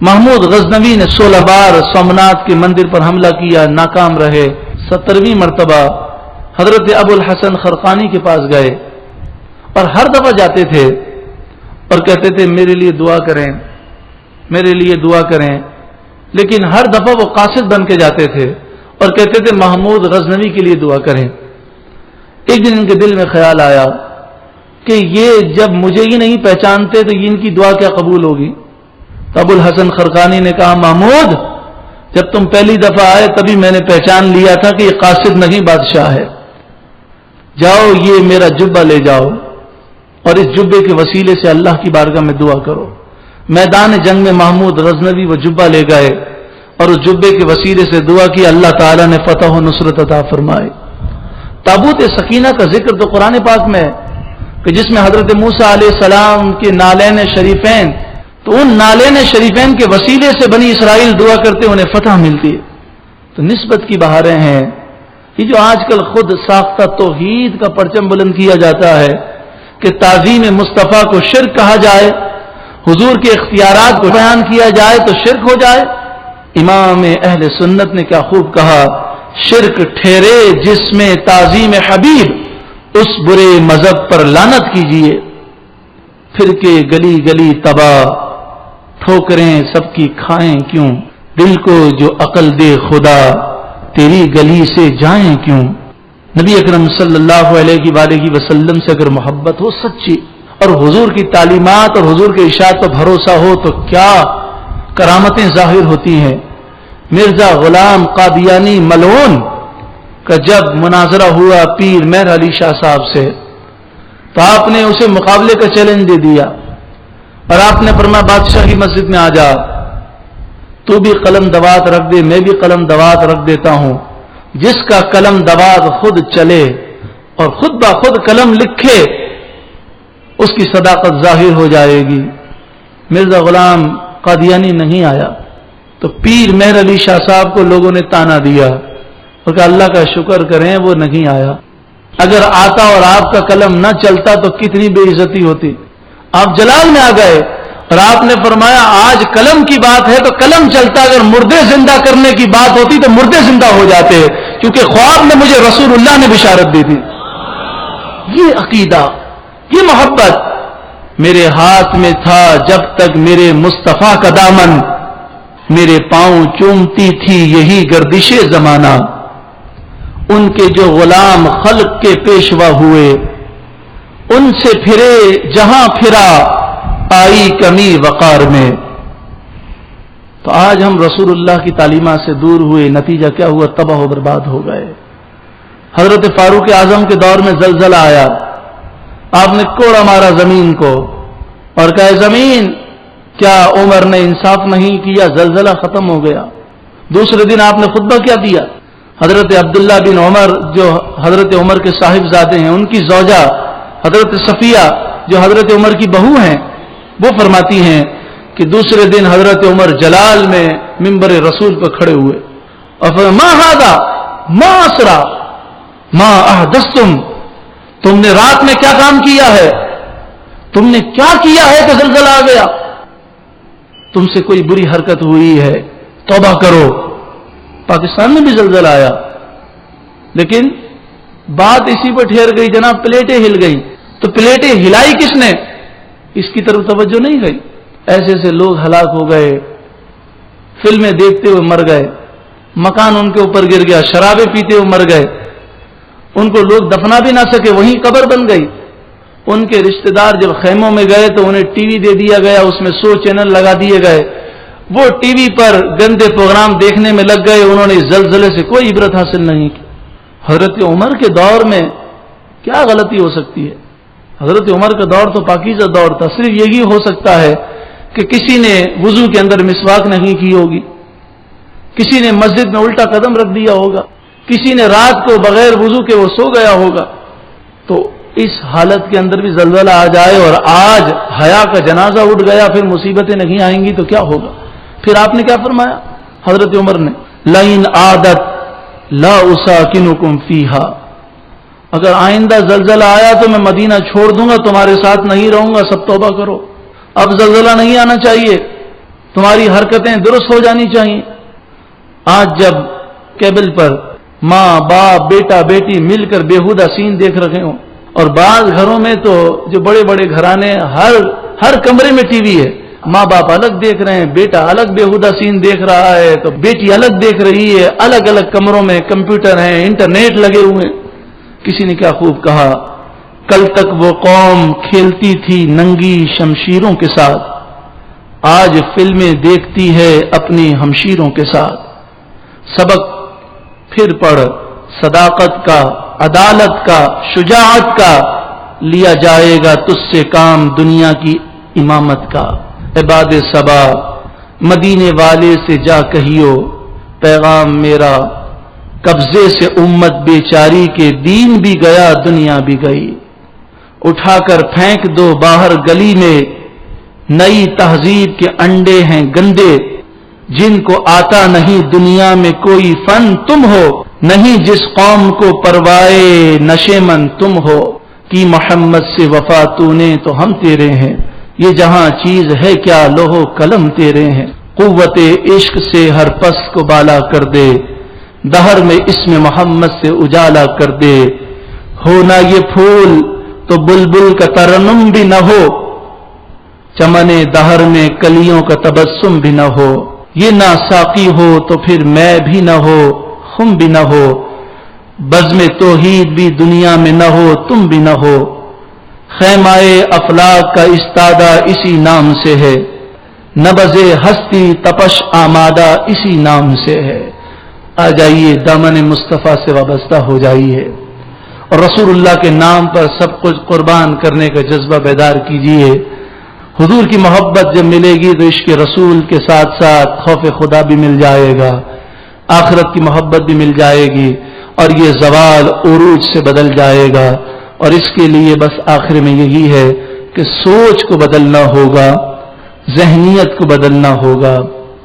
S3: محمود غزنوی نے 16 بار سومناتھ کے مندر پر حملہ کیا، ناکام رہے. 70ویں مرتبہ حضرت ابو الحسن خرقانی کے پاس گئے اور ہر دفعہ جاتے تھے اور کہتے تھے میرے لیے دعا کریں، میرے لیے دعا کریں. لیکن ہر دفعہ وہ قاصد بن کے جاتے تھے اور کہتے تھے محمود غزنوی کے لیے دعا کریں. ایک دن ان کے دل میں خیال آیا کہ یہ جب مجھے ہی نہیں پہچانتے تو ان کی دعا کیا قبول ہوگی. تو ابو الحسن خرقانی نے کہا محمود جب تم پہلی دفعہ آئے تبھی میں نے پہچان لیا تھا کہ یہ قاصد نہیں بادشاہ ہے. جاؤ یہ میرا جبہ لے جاؤ اور اس جبے کے وسیلے سے اللہ کی بارگاہ میں دعا کرو. میدان جنگ میں محمود غزنوی وہ جبہ لے گئے اور اس جبے کے وسیلے سے دعا کی، اللہ تعالیٰ نے فتح و نصرت عطا فرمائے. تابوت سکینہ کا ذکر تو قرآن پاک میں ہے کہ جس میں حضرت موسیٰ علیہ السلام کے نالین شریفین، تو ان نالین شریفین کے وسیلے سے بنی اسرائیل دعا کرتے انہیں فتح ملتی ہے. تو نسبت کی بہاریں ہیں. یہ جو آج کل خود ساختہ توحید کا پرچم بلند کیا جاتا ہے کہ تعظیم مصطفیٰ کو شرک کہا جائے، حضور کے اختیارات کو بیان کیا جائے تو شرک ہو جائے. امام اہل سنت نے کیا خوب کہا، شرک ٹھہرے جس میں تعظیم حبیب، اس برے مذہب پر لعنت کیجیے. پھر کے گلی گلی تباہ، ٹھوکریں سب کی کھائیں کیوں، دل کو جو عقل دے خدا، تیری گلی سے جائیں کیوں. نبی اکرم صلی اللہ علیہ وآلہ وسلم سے اگر محبت ہو سچی اور حضور کی تعلیمات اور حضور کے ارشاد پر بھروسہ ہو تو کیا کرامتیں ظاہر ہوتی ہیں. مرزا غلام قادیانی ملعون کا جب مناظرہ ہوا پیر مہر علی شاہ صاحب سے تو آپ نے اسے مقابلے کا چیلنج دے دیا اور آپ نے فرمایا بادشاہ کی مسجد میں آ جا، تو بھی قلم دوات رکھ دے، میں بھی قلم دوات رکھ دیتا ہوں. جس کا قلم دوات خود چلے اور خود بخود قلم لکھے اس کی صداقت ظاہر ہو جائے گی. مرزا غلام قادیانی نہیں آیا تو پیر مہر علی شاہ صاحب کو لوگوں نے تانا دیا اور کہ اللہ کا شکر کریں وہ نہیں آیا. اگر آتا اور آپ کا قلم نہ چلتا تو کتنی بے عزتی ہوتی. آپ جلال میں آ گئے اور آپ نے فرمایا آج قلم کی بات ہے تو قلم چلتا. اگر مردے زندہ کرنے کی بات ہوتی تو مردے زندہ ہو جاتے, کیونکہ خواب میں مجھے رسول اللہ نے بشارت دی تھی. یہ عقیدہ, یہ محبت میرے ہاتھ میں تھا جب تک میرے مصطفیٰ کا دامن میرے پاؤں چومتی تھی یہی گردش زمانہ. ان کے جو غلام خلق کے پیشوا ہوئے ان سے پھرے جہاں پھرا آئی کمی وقار میں. تو آج ہم رسول اللہ کی تعلیمات سے دور ہوئے, نتیجہ کیا ہوا؟ تباہ و برباد ہو گئے. حضرت فاروق اعظم کے دور میں زلزلہ آیا, آپ نے کوڑا مارا زمین کو اور کہا زمین کیا عمر نے انصاف نہیں کیا؟ زلزلہ ختم ہو گیا. دوسرے دن آپ نے خطبہ کیا دیا؟ حضرت عبداللہ بن عمر جو حضرت عمر کے صاحبزادے ہیں, ان کی زوجہ حضرت صفیہ جو حضرت عمر کی بہو ہیں, وہ فرماتی ہیں کہ دوسرے دن حضرت عمر جلال میں منبر رسول پر کھڑے ہوئے اور فرمایا ما ھذا ما اسرا ما احدثتم, تم نے رات میں کیا کام کیا ہے, تم نے کیا کیا ہے کہ زلزلہ آ گیا؟ تم سے کوئی بری حرکت ہوئی ہے, توبہ کرو. پاکستان میں بھی زلزلہ آیا لیکن بات اسی پر ٹھہر گئی جناب, پلیٹیں ہل گئی. تو پلیٹیں ہلائی کس نے؟ اس کی طرف توجہ نہیں گئی. ایسے ایسے لوگ ہلاک ہو گئے, فلمیں دیکھتے ہوئے مر گئے, مکان ان کے اوپر گر گیا, شرابیں پیتے ہوئے مر گئے, ان کو لوگ دفنا بھی نہ سکے, وہیں قبر بن گئی. ان کے رشتہ دار جب خیموں میں گئے تو انہیں ٹی وی دے دیا گیا, اس میں 100 چینل لگا دیے گئے, وہ ٹی وی پر گندے پروگرام دیکھنے میں لگ گئے, انہوں نے اس زلزلے سے کوئی عبرت حاصل نہیں کی. حضرت عمر کے دور میں کیا غلطی ہو سکتی ہے؟ حضرت عمر کا دور تو پاکیزہ دور تھا. صرف یہی ہو سکتا ہے کہ کسی نے وضو کے اندر مسواک نہیں کی ہوگی, کسی نے مسجد میں الٹا قدم رکھ دیا ہوگا, کسی نے رات کو بغیر وضو کے وہ سو گیا ہوگا. تو اس حالت کے اندر بھی زلزلہ آ جائے اور آج حیا کا جنازہ اٹھ گیا, پھر مصیبتیں نہیں آئیں گی تو کیا ہوگا؟ پھر آپ نے کیا فرمایا حضرت عمر نے؟ لئن عادت لا اساکنکم فیہا, اگر آئندہ زلزلہ آیا تو میں مدینہ چھوڑ دوں گا, تمہارے ساتھ نہیں رہوں گا, سب توبہ کرو. اب زلزلہ نہیں آنا چاہیے, تمہاری حرکتیں درست ہو جانی چاہیے. آج جب کیبل پر ماں باپ بیٹا بیٹی مل کر بےہودہ سین دیکھ رہے ہوں, اور بعض گھروں میں تو جو بڑے بڑے گھرانے ہر کمرے میں ٹی وی ہے, ماں باپ الگ دیکھ رہے ہیں, بیٹا الگ بےہودہ سین دیکھ رہا ہے, تو بیٹی الگ دیکھ رہی ہے, الگ الگ کمروں میں کمپیوٹر ہیں, انٹرنیٹ لگے ہوئے. کسی نے کیا خوب کہا, کل تک وہ قوم کھیلتی تھی ننگی شمشیروں کے ساتھ, آج فلمیں دیکھتی ہے اپنی ہمشیروں کے ساتھ. سبق پھر پڑھ, صداقت کا, عدالت کا, شجاعت کا, لیا جائے گا تجھ سے کام دنیا کی امامت کا. عباد صبا مدینے والے سے جا کہیو, پیغام میرا قبضے سے امت بیچاری کے, دین بھی گیا دنیا بھی گئی. اٹھا کر پھینک دو باہر گلی میں, نئی تہذیب کے انڈے ہیں گندے. جن کو آتا نہیں دنیا میں کوئی فن تم ہو, نہیں جس قوم کو پروائے نشے من تم ہو. کی محمد سے وفا تو نے تو ہم تیرے ہیں, یہ جہاں چیز ہے کیا لوہو قلم تیرے ہیں. قوت عشق سے ہر پس کو بالا کر دے, دہر میں اسم محمد سے اجالا کر دے. ہونا یہ پھول تو بلبل کا ترنم بھی نہ ہو, چمنے دہر میں کلیوں کا تبسم بھی نہ ہو. یہ نہ ساقی ہو تو پھر میں بھی نہ ہو, خم بھی نہ ہو. بزم توحید بھی دنیا میں نہ ہو, تم بھی نہ ہو. خیمائے افلاک کا استادہ اسی نام سے ہے, نبض ہستی تپش آمادہ اسی نام سے ہے. آ جائیے دامن مصطفیٰ سے وابستہ ہو جائیے اور رسول اللہ کے نام پر سب کچھ قربان کرنے کا جذبہ بیدار کیجیے. حضور کی محبت جب ملے گی تو عشق رسول کے ساتھ ساتھ خوف خدا بھی مل جائے گا, آخرت کی محبت بھی مل جائے گی, اور یہ زوال عروج سے بدل جائے گا. اور اس کے لیے بس آخر میں یہی ہے کہ سوچ کو بدلنا ہوگا, ذہنیت کو بدلنا ہوگا,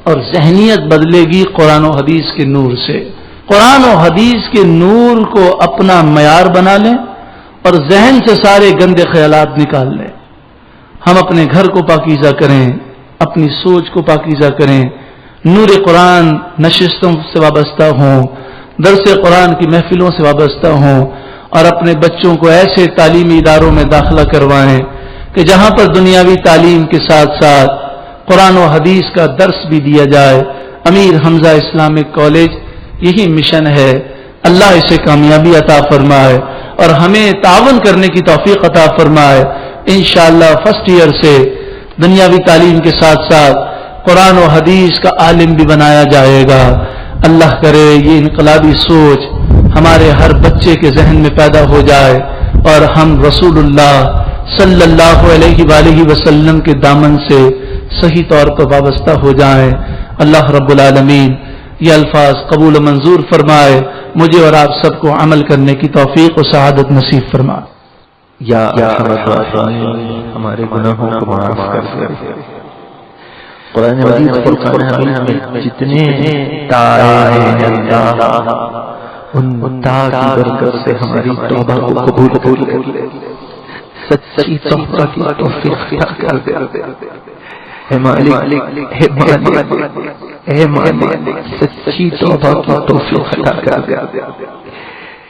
S3: اور ذہنیت بدلے گی قرآن و حدیث کے نور سے. قرآن و حدیث کے نور کو اپنا معیار بنا لیں اور ذہن سے سارے گندے خیالات نکال لیں. ہم اپنے گھر کو پاکیزہ کریں، اپنی سوچ کو پاکیزہ کریں، نور قرآن نشستوں سے وابستہ ہوں، درس قرآن کی محفلوں سے وابستہ ہوں، اور اپنے بچوں کو ایسے تعلیمی اداروں میں داخلہ کروائیں کہ جہاں پر دنیاوی تعلیم کے ساتھ ساتھ قرآن و حدیث کا درس بھی دیا جائے. امیر حمزہ اسلامک کالج یہی مشن ہے. اللہ اسے کامیابی عطا فرمائے اور ہمیں تعاون کرنے کی توفیق عطا فرمائے. انشاءاللہ فرسٹ ایئر سے دنیاوی تعلیم کے ساتھ ساتھ قرآن و حدیث کا عالم بھی بنایا جائے گا. اللہ کرے یہ انقلابی سوچ ہمارے ہر بچے کے ذہن میں پیدا ہو جائے اور ہم رسول اللہ صلی اللہ علیہ وآلہ وسلم کے دامن سے صحیح طور پر وابستہ ہو جائیں. اللہ رب العالمین یہ الفاظ قبول و منظور فرمائے، مجھے اور آپ سب کو عمل کرنے کی توفیق و سعادت نصیب فرمائے.
S1: یا ہمارے گناہوں کو معاف کر دے. قرآن مجید فرقان حمید میں جتنے تائے ہیں اللہ ان تا کی برکت سے ہماری توبہ کو قبول کر لے. سچی توبہ کی توفیق عطا کر دے. اے مالک اے مالک اے مالک سچی توبہ کی توفیق عطا کر دے.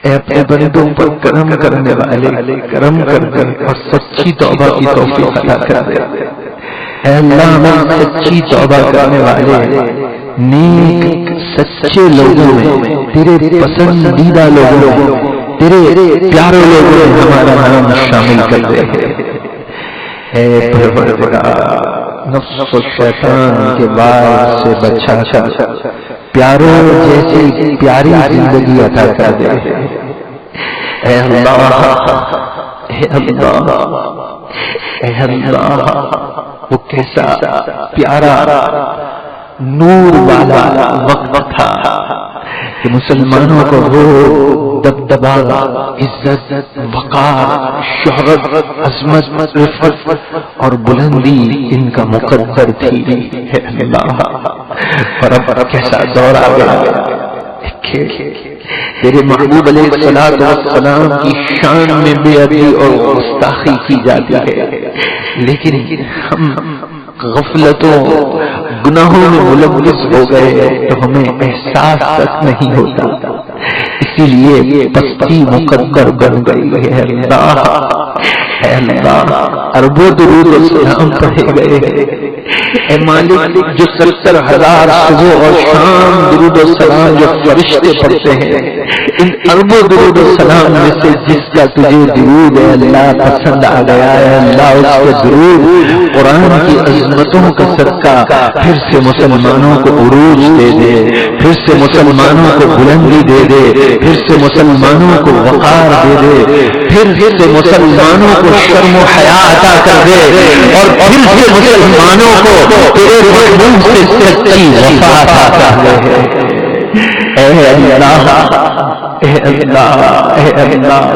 S1: اے اپنے بندوں پر کرم کرنے والے کرم کر دے اور سچی توبہ کی توفیق عطا کر دے. اے اللہ ہمیں سچی توبہ کرنے والے نیک سچے لوگوں میں، تیرے پسندیدہ لوگوں میں، تیرے پیارے لوگوں میں ہمارا نام شامل کر دے. اے پروردگار نفس و شیطان کے وار سے بچا کر پیاروں جیسی پیاری زندگی عطا کر دے. اے اللہ اے اللہ اے اللہ وہ کیسا پیارا نور والا وقت تھا کہ مسلمانوں کو وہ دبدبا، عزت، وقار، شہرت، عظمت، رفعت اور بلندی ان کا مقدر تھی. اللہ اور کیسا دور آ گیا. تیرے محبوب علیہ الصلوۃ والسلام کی شان میں بے ادبی اور گستاخی کی جاتی ہے، لیکن ہم غفلتوں گناہوں میں ملوث ہو گئے تو ہمیں احساس تک نہیں ہوتا. اسی لیے پستی مقدر بن گئی ہے. اے اللہ اربوں درود و سلام پڑھے گئے. اے مالک جو 70,000 صبح اور شام درود و سلام جو فرشتے پڑھتے ہیں، ان اربوں درود و سلام میں سے جس کا تجھے درود ہے اللہ پسند آ گیا ہے، اللہ اس کے درود قرآن کی عظمتوں کا صدقہ پھر سے مسلمانوں کو عروج دے دے، پھر سے مسلمانوں کو بلندی دے دے، پھر سے مسلمانوں کو وقار دے دے، پھر سے مسلمانوں کو شرم و حیا عطا کر دے، اور پھر سے مسلمانوں کو تیرے محبوب سے سچی وفا عطا کر دے. اے اللہ اے اللہ اے اللہ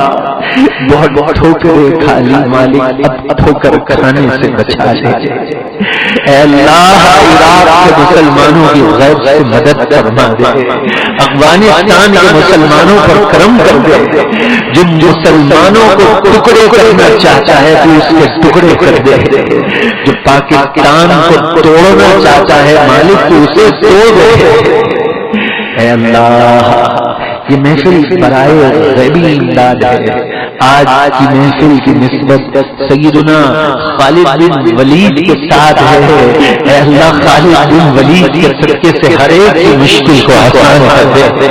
S1: بہت ٹھوکریں کھالی مالک اب ٹھوکر کھانے سے بچا لے. اے اللہ عراق کے مسلمانوں کی غیب سے مدد فرما دے. افغانستان کے مسلمانوں پر کرم کر دے. جو مسلمانوں کو ٹکڑے کرنا چاہتا ہے تو اس کے ٹکڑے کر دے. جو پاکستان کو توڑنا چاہتا ہے مالک تو اسے توڑ دے. اے اللہ یہ محفل برائے غیبی امداد ہے. آج کی محفل کی نسبت سیدنا خالد بن ولید کے ساتھ ہے. اے اللہ خالد بن ولید کے صدقے سے ہر ایک کی مشکل کو آسان کر دے.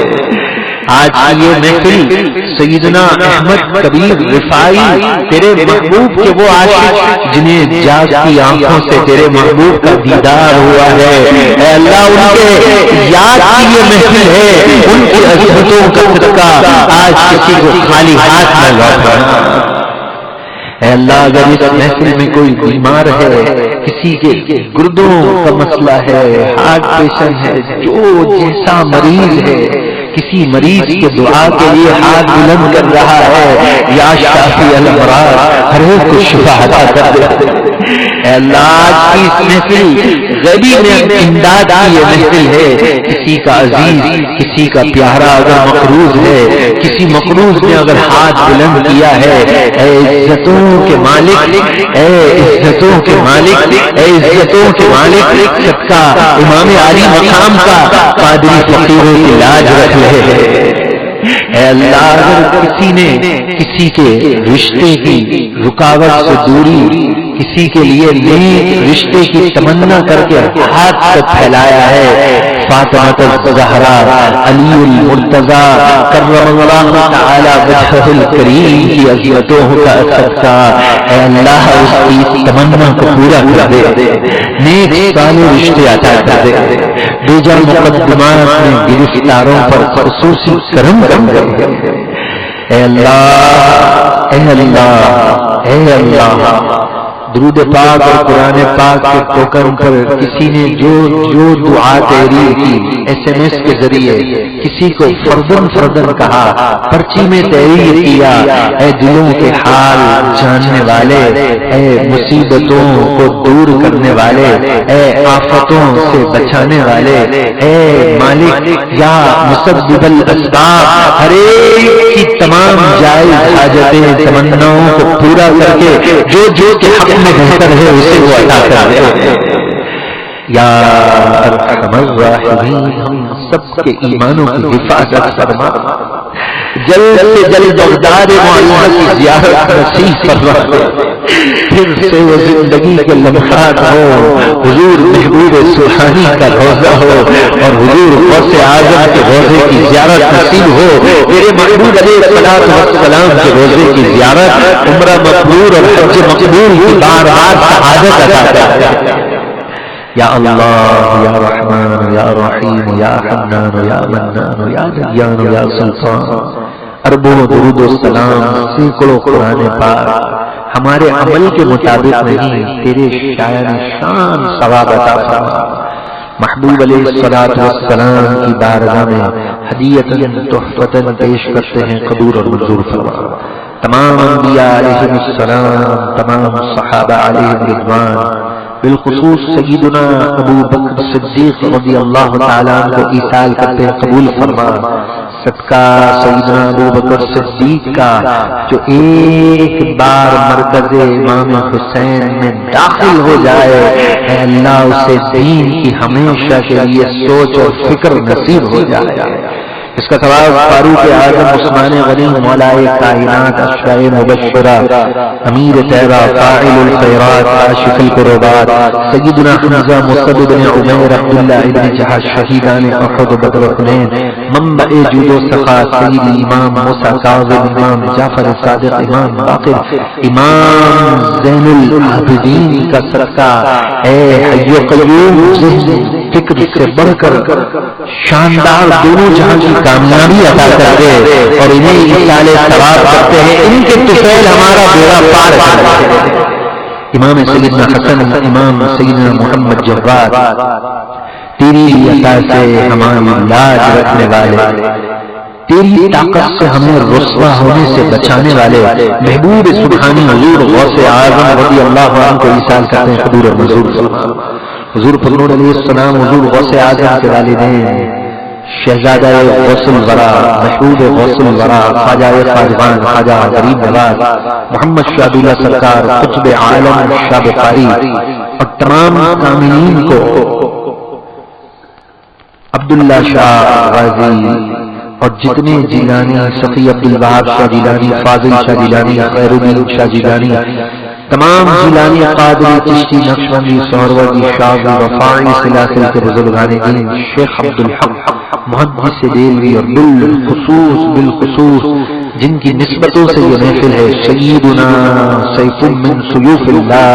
S1: آج کی یہ محفل سیدنا احمد کبیر رفاعی تیرے محبوب کے وہ عاشق جنہیں جاگتی آنکھوں سے تیرے محبوب کا دیدار ہوا ہے، اے اللہ ان کے یاد کی یہ محفل ہے، ان کی عظمتوں کا صدقہ آج کسی کو خالی ہاتھ نہ لوٹانا. اے اللہ اگر اس محفل میں کوئی بیمار ہے، کسی کے گردوں کا مسئلہ ہے، ہارٹ پیشنٹ ہے، جو جیسا مریض ہے، کسی مریض کے دعا کے لیے ہاتھ بلند کر رہا ہے، یا شافی الامراض ہر ایک کو شفا عطا کر دے. اے اللہ آج کی اس محفل غیبی میں امداد کی یہ محفل ہے، کسی کا عزیز، کسی کا پیارا اگر مقروض ہے، کسی مقروض نے اگر ہاتھ بلند کیا ہے، اے عزتوں کے مالک، اے عزتوں کے مالک، اے عزتوں کے مالک، صدقہ امام عالی مقام کا قادری فقیروں کی لاج رکھ رہے ہیں۔ اے اللہ، اگر کسی نے کسی کے رشتے کی رکاوٹ سے دوری، کسی کے لیے نیک رشتے کی تمنا کر کے ہاتھ تک پھیلایا ہے، فاطمہ الزہرا علی المرتضی کرم اللہ تعالی وجہہ الکریم کی عظمتوں کا صدقہ، اے اللہ اس کی تمنا کو پورا کر دے، نیک صالح رشتے عطا کر دے، بیجا مقدمات میں گرفتاروں پر خصوصی کرم کر دے۔ اے اللہ، اے اللہ، اے اللہ، درود پاک اور قرآن پاک کے ٹوکن پر کسی نے جو دعا تحریر کی، SMS کے ذریعے کسی کو فردن کہا، پرچی میں تحریر کیا، اے دلوں کے حال جاننے والے، اے مصیبتوں کو دور کرنے والے، اے آفتوں سے بچانے والے، اے مالک یا مسبب الاسباب، ہر ایک کی تمام جائز حاجتیں تمناؤں کو پورا کر کے جو کے حق میں بہتر ہے اسے وہ عطا کر دے۔ یا ارحم الراحمین، ہم سب کے ایمانوں کی حفاظت فرما، جلد سے جلد بغداد معظمہ کی زیارت نصیب فرما، پھر سے وہ زندگی کے لمحات ہو، حضور محبوب سبحانی کا روزہ ہو اور حضور غوث اعظم کے روزے کی زیارت نصیب ہو، میرے محبوب علیہ الصلوۃ والسلام کے روزے کی زیارت، عمرہ مقبول اور حج مقبول کی بار بار سعادت عطا کر۔ یا اللہ، یا رحمان، یا رحیم، یا حنان، یا منان، یا دیان، یا سلطان، اربوں درود و سلام، سینکڑوں قرآن پاک ہمارے عمل کے مطابق نہیں، تیرے شاعر شان ثواب عطا فرما۔ محبوب علیہ الصلوۃ والسلام کی بارگاہ میں ہدیۃً تحفۃً پیش کرتے ہیں، قبول اور منظور فرما۔ تمام انبیاء علیہم السلام، تمام صحابہ علیہم رضوان، بالخصوص سیدنا ابو بکر صدیق رضی اللہ تعالیٰ عنہ کو ایصال کرتے ہیں، قبول فرما۔ صدقہ سیدنا ابو بکر صدیق کا جو ایک بار مرکز امام حسین میں داخل ہو جائے، اے اللہ اسے دین کی ہمیشہ کے لیے سوچ اور فکر نصیب ہو جائے۔ اس کا ثواب فاروق اعظم عثمان غنی مولائے کائنات اشرائے مبشرہ امیر تیرہ فاعل الخیرات کاشف الکربات سیدنا حمزہ مصعب بن عمیر عبداللہ ابن جہش شہیدان احد بدر حنین منبع جود و سخا سید امام موسیٰ کاظم امام جعفر صادق امام باقر امام زین العابدین کا صدقہ، اے حی و قیوم ذہن فکر سے بڑھ کر شاندار دونوں جہاں کی کامیابی عطا کر دے اور انہیں ایصال ثواب کرتے ہیں، ان کے طفیل ہمارا بیڑا پار کر دے۔ امام سیدنا حسن، امام سیدنا محمد جواد، تیری عطا سے ہماری لاج رکھنے والے، تیری طاقت سے ہمیں رسوا ہونے سے بچانے والے محبوب سبحانی حضور غوث اعظم رضی اللہ عنہ کو ایصال کرتے ہیں، قبول اور منظور فرما۔ حضور فضل علیہ السلام، حضور غوث اعظم کے والدین شہزادہ غوث الورا، محبوب غوث الورا، خواجہ خواجگان خواجہ غریب نواز محمد شاہ اللہ سرکار، قطب عالم شاہ بخاری اور تمام سامعین کو، عبداللہ شاہ غازی اور جتنے جیلانی، سخی عبدالوہاب شاہ جیلانی، فاضل شاہ جیلانی، خیر الدین شاہ جیلانی، تمام جیلانی، قادری، چشتی، نقشبندی، سہروردی، شاذلی، رفاعی سلاسل کے بزرگان دین، شیخ عبدالحق محدث دہلوی اور بالخصوص جن کی نسبتوں سے یہ محفل ہے، سیدنا سیف من سیوف اللہ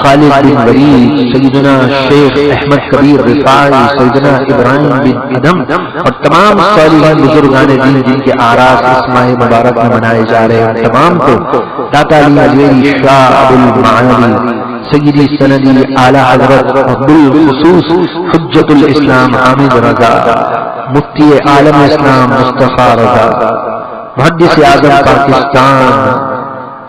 S1: خالد بن ولید، سیدنا شیخ احمد کبیر رفاعی، سیدنا ابراہیم بن ادم اور تمام صالحین بزرگان دین جن کے آراس اس ماہ مبارک میں منائے جا رہے ہیں، تمام کو داتا علی اجمیری شاہ ابو المعالی سیدی سندی اعلی حضرت بالخصوص حجت الاسلام حامد رضا، مفتی عالم اسلام مصطفیٰ رضا، محدث اعظم پاکستان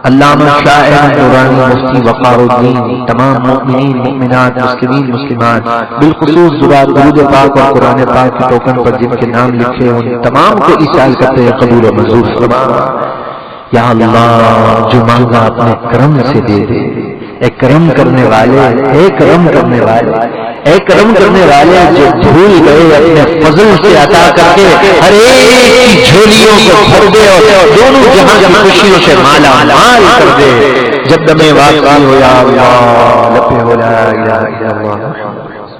S1: علامہ شاعر نورانی مفتی وقار الدین، تمام مومنین مومنات مسلمین مسلمات، بالخصوص درود پاک اور قرآن پاک کے ٹوکن پر جن کے نام لکھے ان تمام کو ایصال کرتے ہیں قبول و منظور فرما۔ یا اللہ جو مانگا اپنے کرم سے دے دے، اے کرم کرنے والے، اے کرم کرنے والے، اے کرم کرنے والے، جو بھول گئے اپنے فضل سے عطا کر کے ہر ایک کی جھولیوں کو بھر دے اور دونوں جہاں کی خوشیوں سے مالا مال کر دے۔ جب دمیں واقعی ہو یا اللہ، لپے ہو لا الہ الا اللہ۔